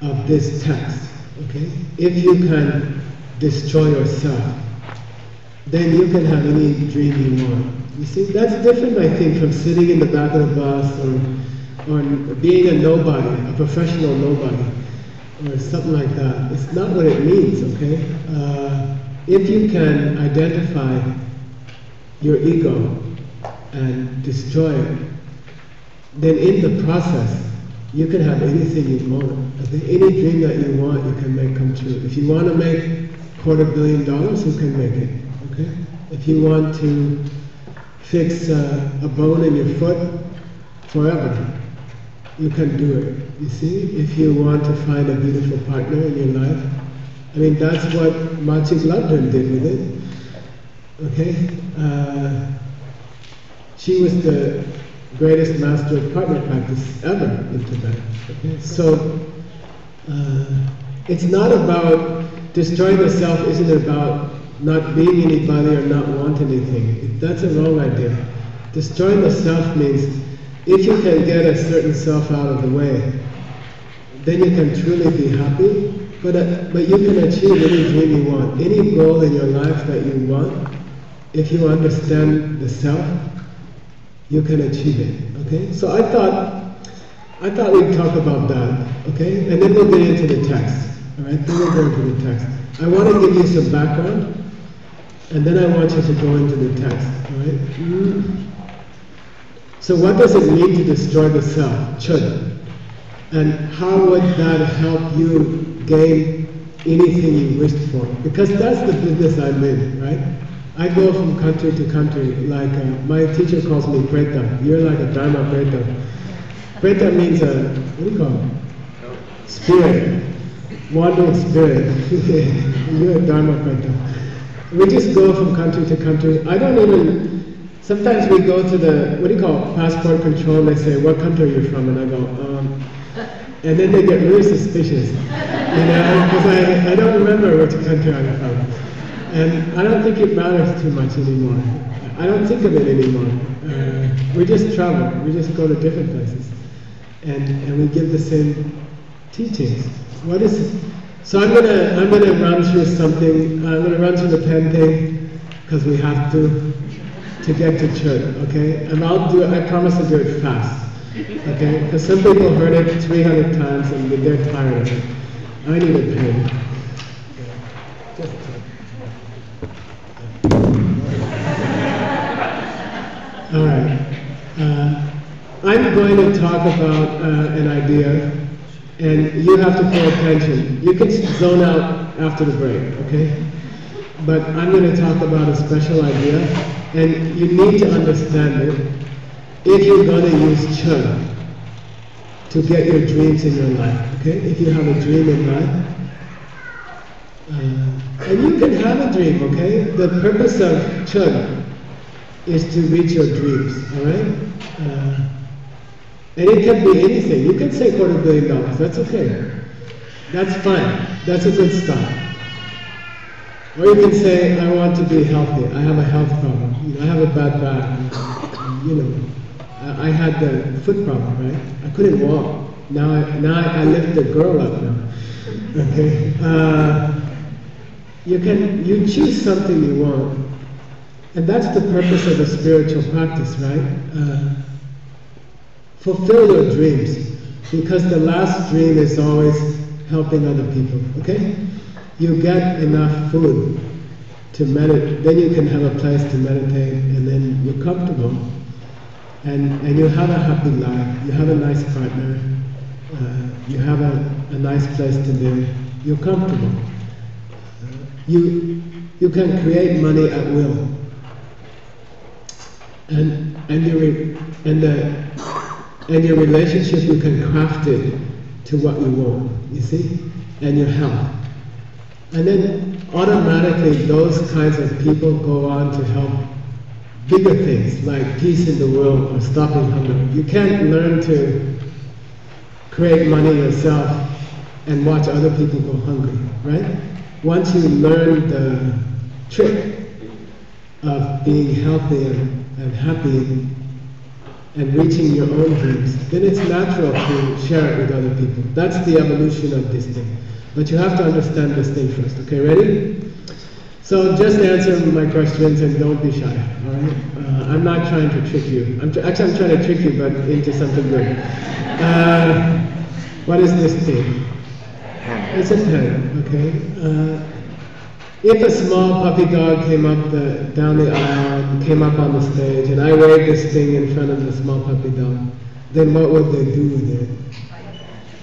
of this text. Okay? If you can destroy yourself, then you can have any dream you want. You see, that's different, I think, from sitting in the back of the bus or being a nobody, a professional nobody, or something like that. It's not what it means, okay? If you can identify your ego and destroy it, then in the process, you can have anything you want. Okay? Any dream that you want, you can make come true. If you want to make $250 million, you can make it. Okay? If you want to fix a bone in your foot forever, you can do it. You see? If you want to find a beautiful partner in your life, I mean, that's what Machik Labdran did with it. Okay? She was the greatest master of partner practice ever in Tibet. Okay? So, it's not about destroying the self, isn't about not being anybody or not want anything. That's a wrong idea. Destroying the self means if you can get a certain self out of the way, then you can truly be happy, but you can achieve any dream you want, any goal in your life that you want. If you understand the self, you can achieve it. Okay? So I thought we'd talk about that. Okay? And then we'll get into the text. All right? Then we'll go into the text. I want to give you some background, and then I want you to go into the text. All right? So what does it mean to destroy the self? Chod. And how would that help you gain anything you wished for? Because that's the business I'm in, right? I go from country to country, like my teacher calls me Preta. You're like a Dharma Preta. Preta means what do you call it? Spirit. Wandering spirit. You're a Dharma Preta. We just go from country to country. I don't even, sometimes we go to the, what do you call it, passport control, and they say, what country are you from? And I go, and then they get really suspicious, you know, because I don't remember which country I'm from. And I don't think it matters too much anymore. I don't think of it anymore. We just travel. We just go to different places. And we give the same teachings. What is it? So I'm gonna run through something. I'm gonna run through the pen thing because we have to get to Chod, okay? And I'll do it. I promise to do it fast, okay? Because some people heard it 300 times and they're tired of it. I need a pen. All right. I'm going to talk about an idea, and you have to pay attention. You can zone out after the break, okay? But I'm going to talk about a special idea, and you need to understand it if you're going to use Chod to get your dreams in your life, okay? If you have a dream in life, and you can have a dream, okay? The purpose of Chod is to reach your dreams, all right? And it can be anything. You can say $250 million. That's okay. That's fine. That's a good start. Or you can say, I want to be healthy. I have a health problem. You know, I have a bad back. You know, I had the foot problem, right? I couldn't walk. Now I lift the girl up now. Okay. You choose something you want. And that's the purpose of a spiritual practice, right? Fulfill your dreams, because the last dream is always helping other people, okay? You get enough food to meditate, then you can have a place to meditate, and then you're comfortable, and you have a happy life, you have a nice partner, you have a nice place to live, you're comfortable. You can create money at will. And your relationship, you can craft it to what you want, you see? And your health. And then automatically those kinds of people go on to help bigger things like peace in the world or stopping hunger. You can't learn to create money yourself and watch other people go hungry, right? Once you learn the trick of being healthy and happy, and reaching your own dreams, then it's natural to share it with other people. That's the evolution of this thing. But you have to understand this thing first. Okay, ready? So just answer my questions and don't be shy, all right? I'm not trying to trick you. Actually, I'm trying to trick you, but into something good. What is this thing? It's a pen, okay? If a small puppy dog came up down the aisle, came up on the stage, and I waved this thing in front of the small puppy dog, then what would they do with it?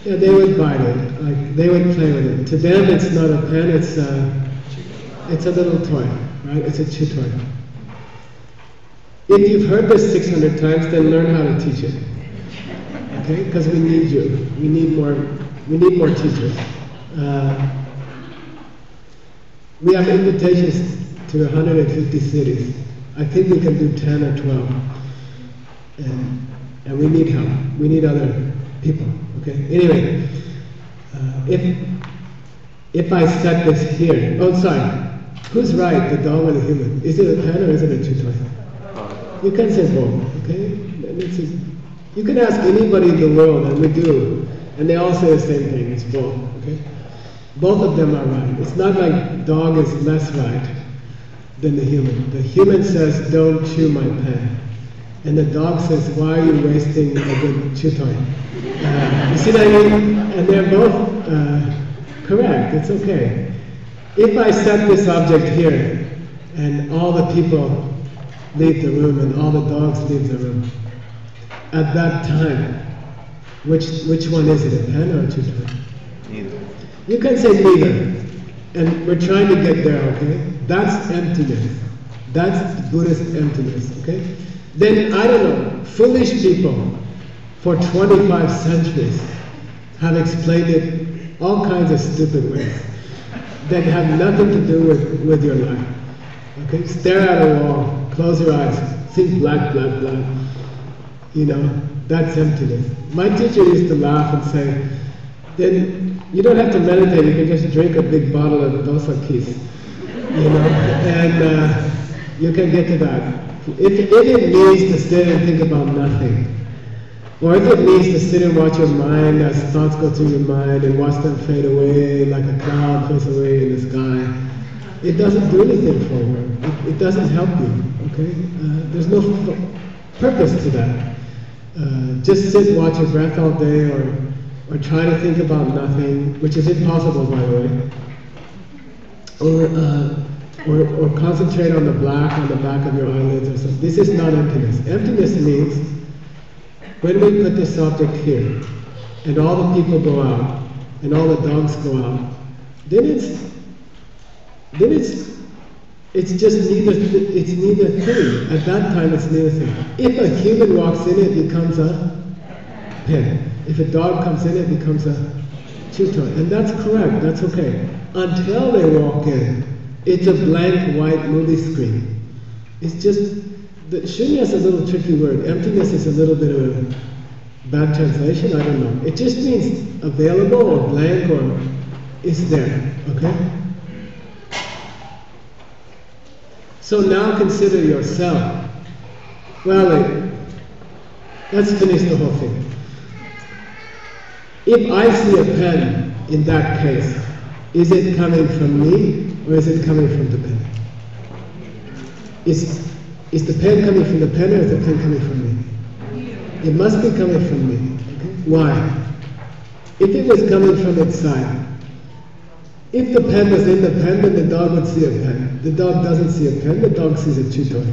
Yeah, they would bite it. Like, they would play with it. To them, it's not a pen, it's a little toy, right? It's a chew toy. If you've heard this 600 times, then learn how to teach it. Okay? Because we need you. We need more teachers. We have invitations to 150 cities. I think we can do 10 or 12. And we need help. We need other people. Okay? Anyway, if I set this here, oh sorry, who's right, the dog or the human? Is it a pen or is it a chew toy? You can say both, okay? You can ask anybody in the world, and we do, and they all say the same thing, it's both, okay? Both of them are right. It's not like dog is less right than the human. The human says, don't chew my pen. And the dog says, why are you wasting a good chew toy? You see what I mean? And they're both correct, it's okay. If I set this object here, and all the people leave the room, and all the dogs leave the room, at that time, which one is it, a pen or a chew toy? Neither. You can say neither, and we're trying to get there, okay? That's emptiness. That's Buddhist emptiness, okay? Then, I don't know, foolish people for 25 centuries have explained it all kinds of stupid ways that have nothing to do with your life, okay? Stare at a wall, close your eyes, think black, black, black. You know, that's emptiness. My teacher used to laugh and say, then you don't have to meditate, you can just drink a big bottle of dosa kiss, you know, and you can get to that. If it means to sit and think about nothing, or if it means to sit and watch your mind as thoughts go through your mind and watch them fade away like a cloud fades away in the sky, it doesn't do anything for you. It doesn't help you, okay? There's no purpose to that. Just sit and watch your breath all day, or try to think about nothing, which is impossible, by the way. Or concentrate on the black on the back of your eyelids or something. This is not emptiness. Emptiness means when we put this object here, and all the people go out, and all the dogs go out, then it's just neither thing. At that time, it's neither thing. If a human walks in, it becomes a pen. If a dog comes in, it becomes a chew toy. And that's correct, that's okay. Until they walk in, it's a blank white movie screen. It's just, shunya is a little tricky word. Emptiness is a little bit of a bad translation, I don't know. It just means available or blank or is there, okay? So now consider yourself. Well, let's finish the whole thing. If I see a pen in that case, is it coming from me or is it coming from the pen? Is the pen coming from the pen or is the pen coming from me? It must be coming from me. Okay? Why? If it was coming from inside, if the pen was in the pen, then the dog would see a pen. The dog doesn't see a pen, the dog sees a chew toy.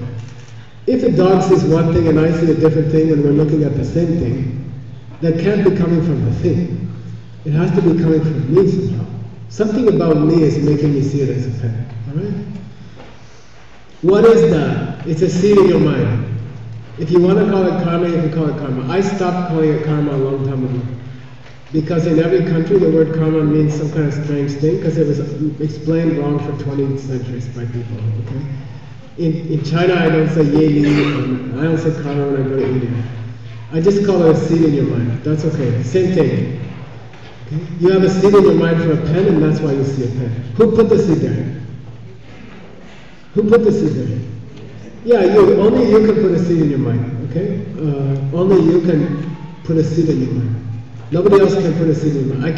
If a dog sees one thing and I see a different thing and we're looking at the same thing, that can't be coming from the thing. It has to be coming from me somehow. Something about me is making me see it as a pen. Alright? What is that? It's a seed in your mind. If you want to call it karma, you can call it karma. I stopped calling it karma a long time ago. Because in every country the word karma means some kind of strange thing because it was explained wrong for 20 centuries by people. Okay? In China I don't say ye li, I don't say karma when I go to India. I just call it a seed in your mind. That's okay. Same thing. Okay? You have a seed in your mind for a pen and that's why you see a pen. Who put the seed there? Who put the seed there? Yeah, you. Only you can put a seed in your mind. okay? Only you can put a seed in your mind. Nobody else can put a seed in your mind.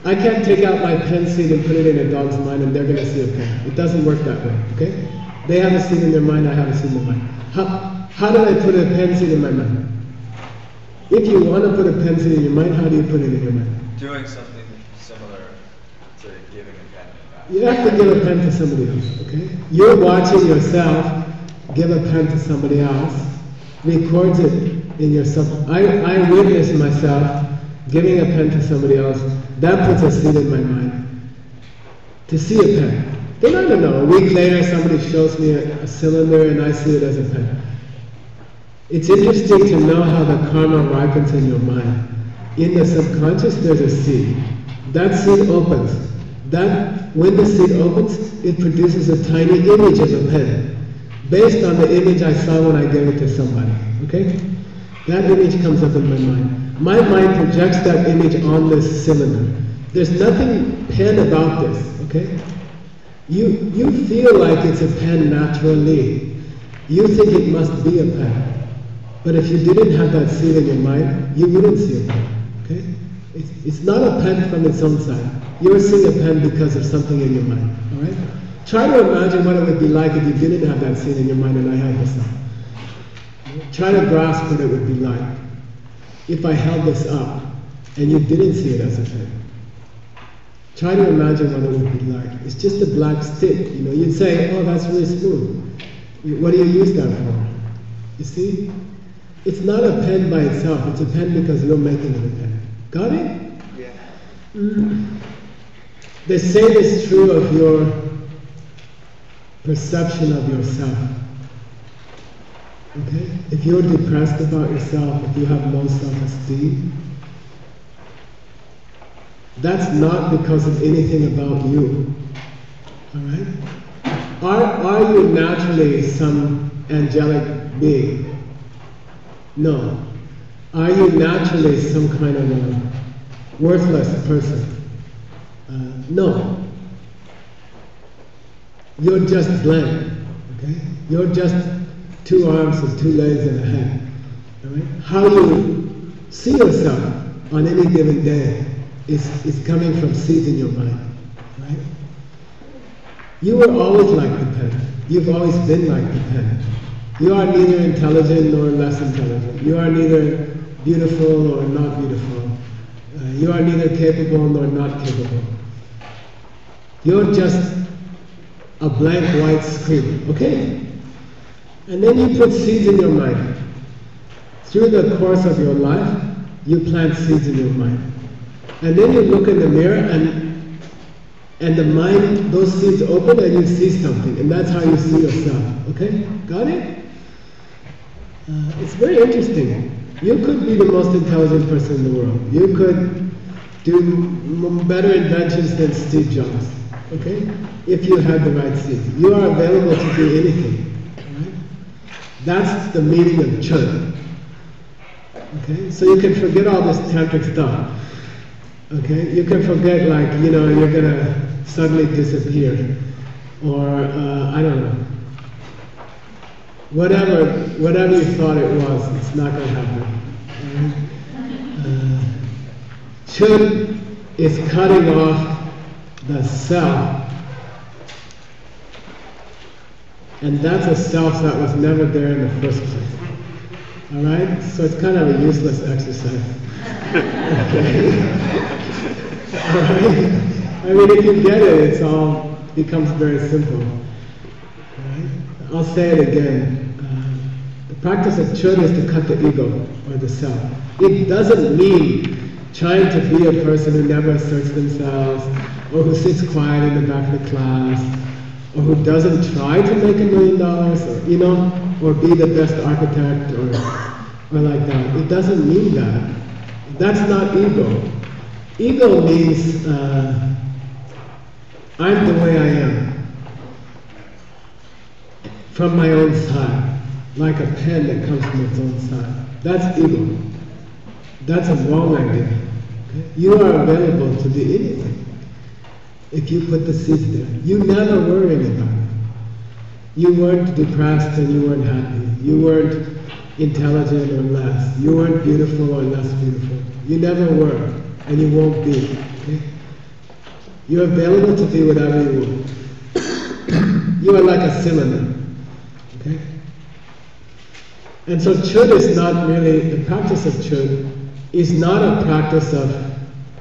I can't take out my pen seed and put it in a dog's mind and they're going to see a pen. It doesn't work that way, okay? They have a seed in their mind, I have a seed in my mind. How do I put a pen seed in my mind? If you want to put a pen seed in your mind, how do you put it in your mind? Doing something similar to giving a pen back. You have to give a pen to somebody else, okay? You're watching yourself give a pen to somebody else, records it in yourself. I witnessed myself giving a pen to somebody else. That puts a seed in my mind. To see a pen. Then I don't know, a week later somebody shows me a cylinder and I see it as a pen. It's interesting to know how the karma ripens in your mind. In the subconscious there's a seed. That seed opens. When the seed opens, it produces a tiny image of a pen. Based on the image I saw when I gave it to somebody. Okay? That image comes up in my mind. My mind projects that image on this cylinder. There's nothing pen about this, okay? You feel like it's a pen naturally. You think it must be a pen. But if you didn't have that seed in your mind, you wouldn't see a pen, okay? It's not a pen from its own side. You're seeing a pen because of something in your mind, all right? Try to imagine what it would be like if you didn't have that seed in your mind and I had this up. Try to grasp what it would be like if I held this up and you didn't see it as a pen. Try to imagine what it would be like. It's just a black stick, you know. You'd say, oh, that's really smooth. What do you use that for? You see? It's not a pen by itself. It's a pen because you're making it a pen. Got it? Yeah. The same is true of your perception of yourself. Okay? If you're depressed about yourself, if you have low self-esteem, that's not because of anything about you. Alright? Are you naturally some angelic being? No. Are you naturally some kind of a worthless person? No. You're just blank. Okay? You're just 2 arms and 2 legs and a head. Alright? How you see yourself on any given day is coming from seeds in your mind. Right? You were always like the pen. You've always been like the pen. You are neither intelligent nor less intelligent. You are neither beautiful or not beautiful. You are neither capable nor not capable. You're just a blank white screen. Okay? And then you put seeds in your mind. Through the course of your life, you plant seeds in your mind. And then you look in the mirror and the mind, those seeds open and you see something. And that's how you see yourself. Okay? Got it? It's very interesting. You could be the most intelligent person in the world. You could do better inventions than Steve Jobs. Okay? If you had the right seed. You are available to do anything. Right? That's the meaning of Chod. Okay? So you can forget all this tantric stuff. Okay? You can forget, like, you know, you're gonna suddenly disappear. Or, I don't know. Whatever you thought it was, it's not gonna happen. Chod is cutting off the self. And that's a self that was never there in the first place. Alright? So it's kind of a useless exercise. Okay? Alright? I mean, if you get it, it's all becomes very simple. Alright? I'll say it again. The practice of Chod is to cut the ego, or the self. It doesn't mean trying to be a person who never asserts themselves, or who sits quiet in the back of the class, or who doesn't try to make $1 million, or, you know, or be the best architect, or like that. It doesn't mean that. That's not ego. Ego means I'm the way I am, from my own side, like a pen that comes from its own side. That's ego. That's a wrong idea. Okay? You are available to be anything if you put the seeds there. You never were anybody. You weren't depressed and you weren't happy. You weren't intelligent or less. You weren't beautiful or less beautiful. You never were, and you won't be. Okay? You're available to do whatever you want. You are like a cylinder. Okay? And so Chod is not really, the practice of Chod is not a practice of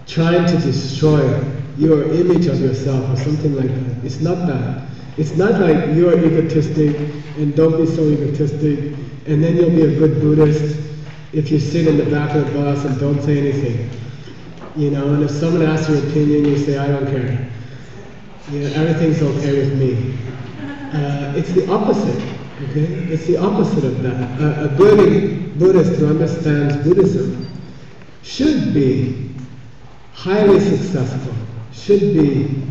trying to destroy your image of yourself or something like that. It's not that. It's not like you're egotistic and don't be so egotistic and then you'll be a good Buddhist if you sit in the back of the bus and don't say anything. You know, and if someone asks your opinion, you say, I don't care. You know, everything's okay with me. It's the opposite, okay? It's the opposite of that. A good Buddhist who understands Buddhism should be highly successful, should be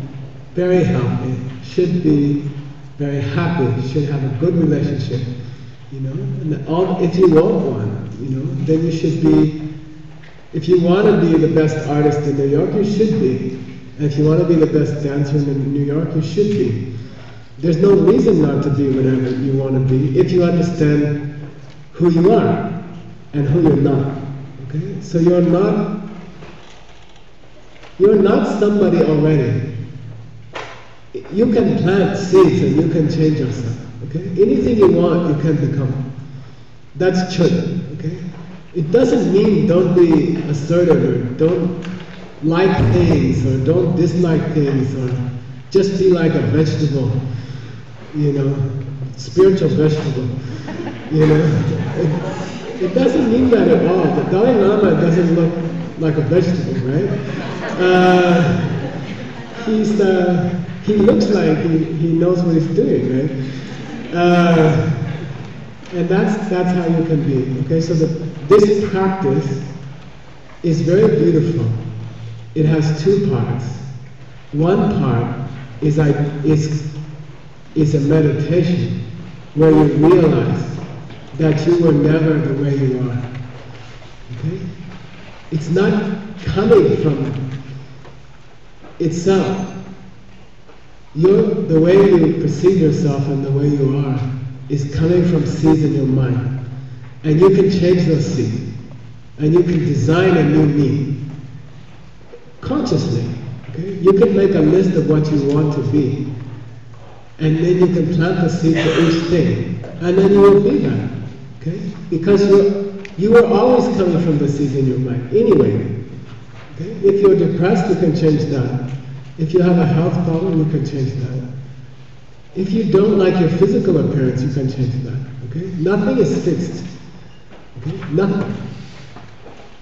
very healthy, should be very happy, should have a good relationship, you know. And if you want one, you know, then you should be. If you want to be the best artist in New York, you should be. And if you want to be the best dancer in New York, you should be. There's no reason not to be whatever you want to be if you understand who you are and who you're not. Okay? So you're not somebody already. You can plant seeds and you can change yourself. Okay? Anything you want, you can become. That's Chod. Okay? It doesn't mean don't be assertive or don't like things or don't dislike things or just be like a vegetable, you know, spiritual vegetable, you know. It doesn't mean that at all. The Dalai Lama doesn't look like a vegetable, right? He looks like he knows what he's doing, right? And that's how you can be. Okay, so this practice is very beautiful. It has two parts. One part is a meditation where you realize that you were never the way you are. Okay? It's not coming from itself. The way you perceive yourself and the way you are is coming from seeds in your mind. And you can change those seeds. And you can design a new me. Consciously. Okay? You can make a list of what you want to be. And then you can plant the seed for each thing. And then you will be that. Okay? Because you are always coming from the seeds in your mind. Anyway. Okay? If you're depressed, you can change that. If you have a health problem, you can change that. If you don't like your physical appearance, you can change that. Okay? Nothing is fixed. Okay? Nothing.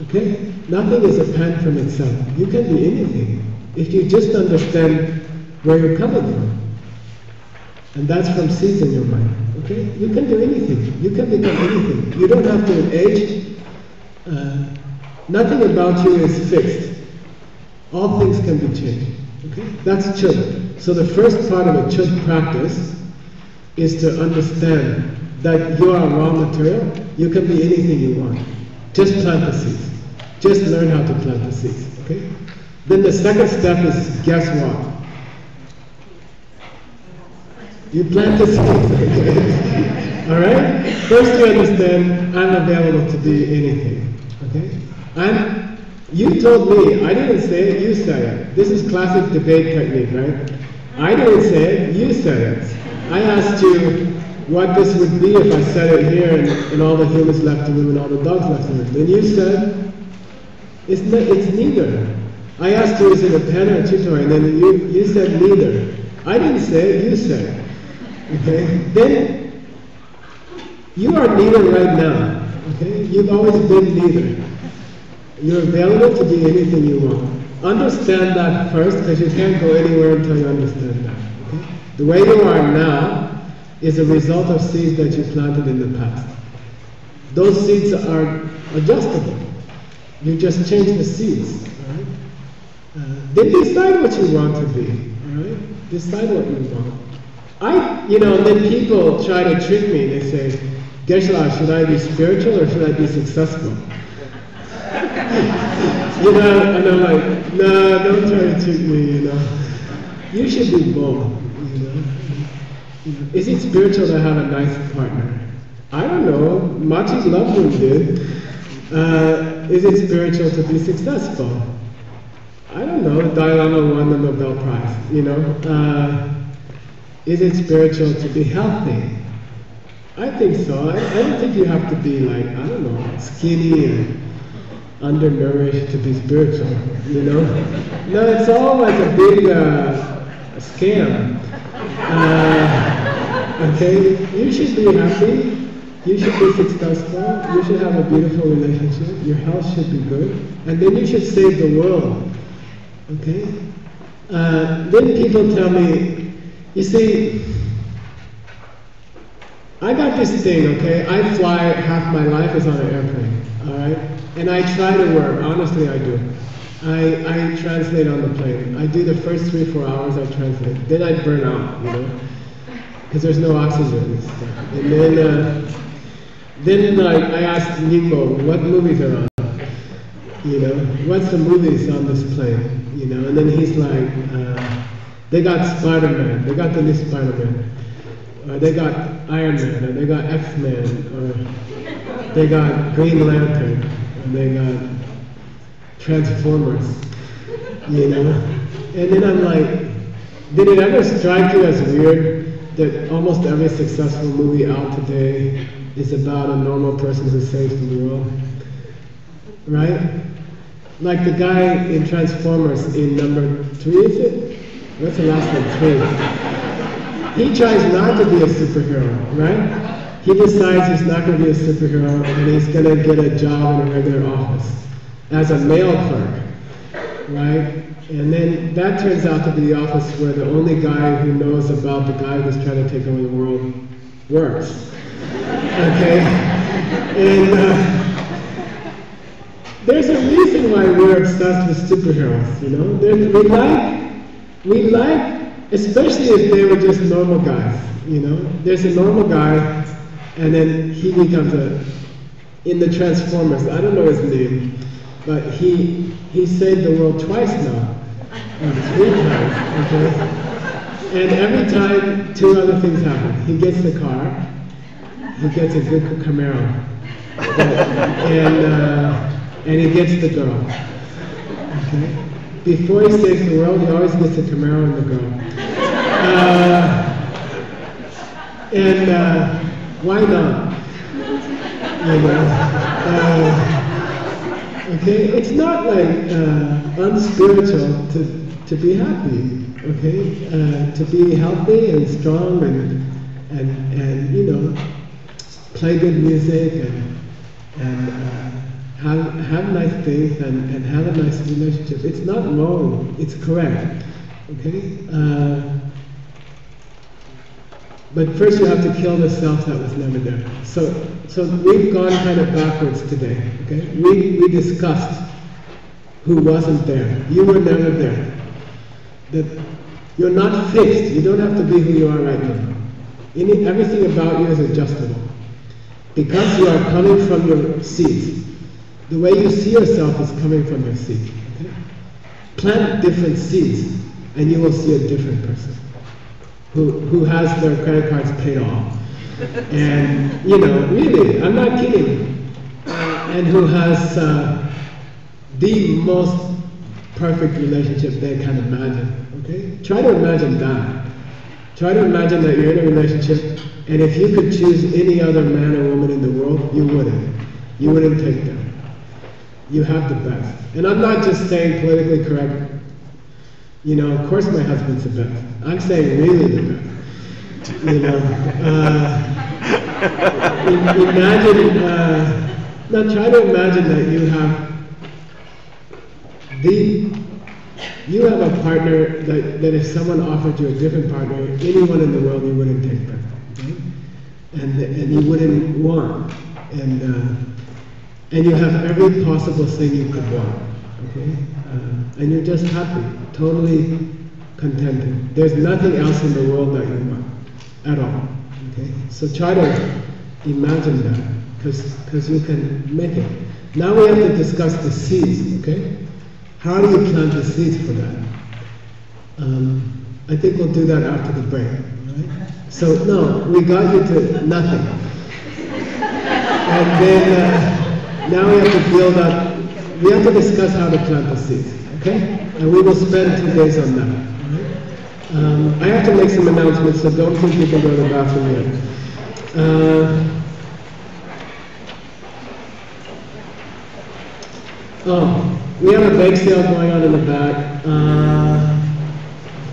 Okay? Nothing is apart from itself. You can be anything if you just understand where you're coming from. And that's from seeds in your mind. Okay? You can do anything. You can become anything. You don't have to age. Nothing about you is fixed. All things can be changed. Okay? That's Chod. So the first part of a Chod practice is to understand that you are raw material. You can be anything you want. Just plant the seeds. Just learn how to plant the seeds. Okay? Then the second step is, guess what? You plant the seeds. Alright? First you understand, I'm available to do anything. Okay? You told me, I didn't say it, you said it. This is classic debate technique, right? I didn't say it, you said it. I asked you what this would be if I said it here and all the humans left the room and all the dogs left the room. Then you said, it's neither. I asked you, is it a pen or a tutorial? And then you said neither. I didn't say it, you said it. Okay? Then, you are neither right now. Okay? You've always been neither. You're available to do anything you want. Understand that first, because you can't go anywhere until you understand that. Okay? The way you are now is a result of seeds that you planted in the past. Those seeds are adjustable. You just change the seeds. All right? Then decide what you want to be. All right? Decide what you want. Then people try to trick me. They say, Geshe, should I be spiritual or should I be successful? And I'm like, no, don't try to trick me, You should be both, Is it spiritual to have a nice partner? I don't know. Machi's loved one did. Is it spiritual to be successful? I don't know. Dalai Lama won the Nobel Prize, you know. Is it spiritual to be healthy? I think so. I don't think you have to be like, I don't know, skinny and undernourished to be spiritual, you know? No, it's all like a big scam. Okay? You should be happy. You should be successful. You should have a beautiful relationship. Your health should be good. And then you should save the world. Okay? Then people tell me, you see, I got this thing, okay? I fly, half my life is on an airplane, all right? And I try to work, honestly I do. I translate on the plane. I do the first 3-4 hours, I translate. Then I burn out, you know? Because there's no oxygen and stuff. And then like, I asked Nico, what movies are on? You know, what's the movies on this plane? You know, and then he's like, they got Spider-Man, they got the new Spider-Man. Or they got Iron Man, or they got X-Men, or they got Green Lantern, or they got Transformers, you know? And then I'm like, did it ever strike you as weird that almost every successful movie out today is about a normal person who saves the world? Right? Like the guy in Transformers in number 3, is it? What's the last one? 3. He tries not to be a superhero, right? He decides he's not going to be a superhero and he's going to get a job in a regular office as a mail clerk, right? And then that turns out to be the office where the only guy who knows about the guy who's trying to take over the world works, okay? And there's a reason why we're obsessed with superheroes, you know? We like, especially if they were just normal guys, you know? There's a normal guy, and then he becomes in the Transformers, I don't know his name, but he saved the world twice now, 3 times, okay? And every time, 2 other things happen. He gets the car, he gets a good Camaro, and he gets the girl, okay? Before he saves the world, he always gets the Camaro and the girl. Why not? You know? Okay, it's not like unspiritual to be happy. Okay, to be healthy and strong and you know, play good music and have nice things and have a nice relationship. It's not wrong. It's correct. Okay? But first you have to kill the self that was never there. So we've gone kind of backwards today. Okay? We discussed who wasn't there. You were never there. That you're not fixed. You don't have to be who you are right now. Everything about you is adjustable. Because you are coming from your seeds. The way you see yourself is coming from your seed. Okay? Plant different seeds, and you will see a different person who has their credit cards paid off, and you know, really, I'm not kidding, and who has the most perfect relationship they can imagine. Okay, try to imagine that. Try to imagine that you're in a relationship, and if you could choose any other man or woman in the world, you wouldn't. You wouldn't take them. You have the best. And I'm not just saying politically correct, you know, of course my husband's the best. I'm saying really the best. You know, imagine, now try to imagine that you have a partner that if someone offered you a different partner, anyone in the world, you wouldn't take them. Okay? And you wouldn't want. And you have every possible thing you could want, okay? And you're just happy, totally contented. There's nothing else in the world that you want, at all, okay? So try to imagine that, because you can make it. Now we have to discuss the seeds, okay? How do you plant the seeds for that? I think we'll do that after the break, right? So, no, we got you to nothing. And then now we have to build up, we have to discuss how to plant the seeds, okay? And we will spend 2 days on that. I have to make some announcements, so don't think you can go to the bathroom yet. We have a bake sale going on in the back.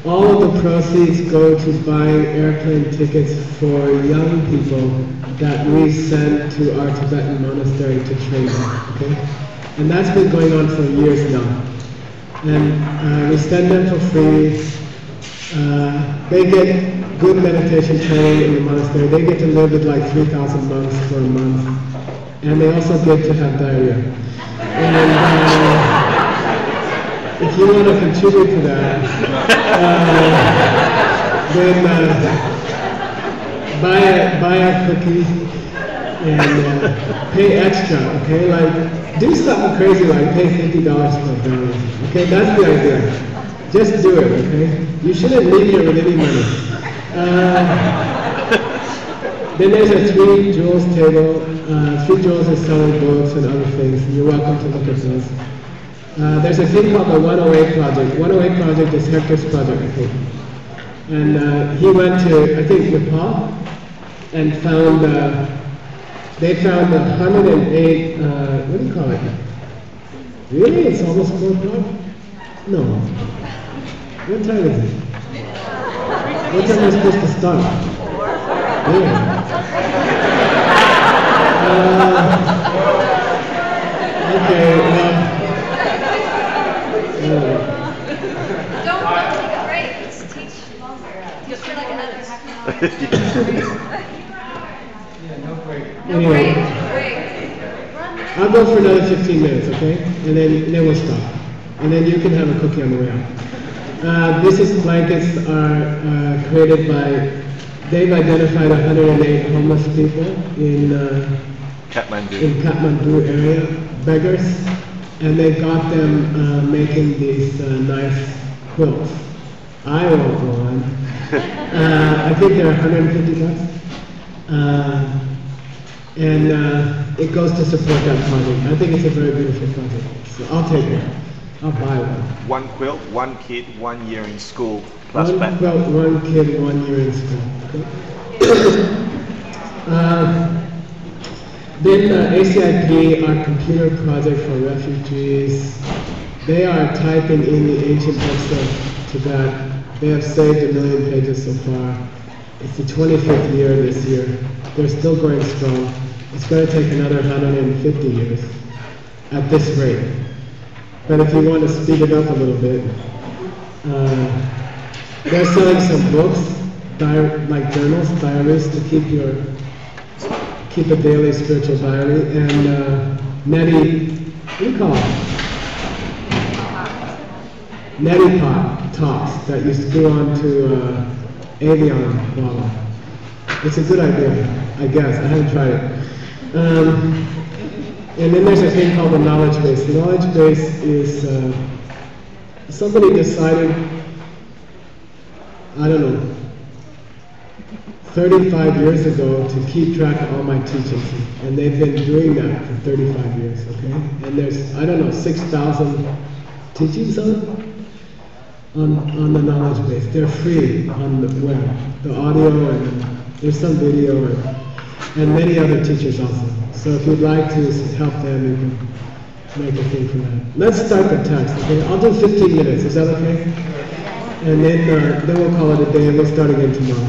All of the proceeds go to buying airplane tickets for young people that we send to our Tibetan monastery to train them, okay? And that's been going on for years now. And we send them for free. They get good meditation training in the monastery. They get to live with like 3,000 monks for a month. And they also get to have diarrhea. And if you want to contribute to that, then buy a cookie and pay extra, okay? Like, do something crazy like pay $50 for a brownie, okay? That's the idea. Just do it, okay? You shouldn't leave here with any money. Then there's a 3 jewels table. 3 jewels is selling books and other things. You're welcome to look at those. There's a thing called the 108 Project. 108 Project is Hector's project, I think. And he went to, I think, Nepal and found, they found 108, what do you call it? Really? It's almost 4 o'clock? No. What time is it? What time am I supposed to start? Yeah. Okay, Don't take a break. Just teach longer. Teach for like another half an hour. Anyway, Break. I'll go for another 15 minutes, okay? And then we'll stop. And then you can have a cookie on the way out. This blankets are created by, they've identified 108 homeless people in Kathmandu area, beggars, and they got them making these nice quilts. I want one. I think they're $150. And it goes to support that project. I think it's a very beautiful project. So I'll take it. I'll buy one. One quilt, 1 kid, 1 year in school, plus one back. quilt, 1 kid, 1 year in school. Okay? Then ACIP, our computer project for refugees, they are typing in the ancient texts of Tibet. They have saved 1 million pages so far. It's the 25th year this year. They're still going strong. It's going to take another 150 years at this rate. But if you want to speed it up a little bit, they're selling some books, like journals, diaries, to keep a daily spiritual diary, and neti, what do you call it? Neti pot talks that used to go on to Avion Walla. It's a good idea, I guess. I haven't tried it. And then there's a thing called the knowledge base. The knowledge base is somebody decided, I don't know, 35 years ago to keep track of all my teachings. And they've been doing that for 35 years, okay? And there's, I don't know, 6,000 teachings on the knowledge base. They're free on the web. The audio, and there's some video, and many other teachers also. So if you'd like to help them, you can make a thing for that. Let's start the text, okay? I'll do 15 minutes, is that okay? And then we'll call it a day, and we'll start again tomorrow.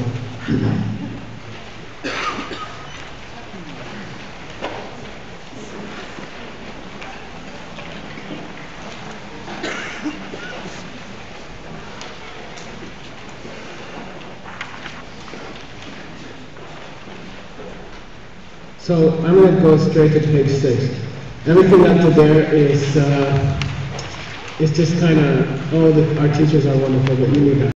So I'm going to go straight to page 6. Everything up to there is just kind of, our teachers are wonderful, but you need that.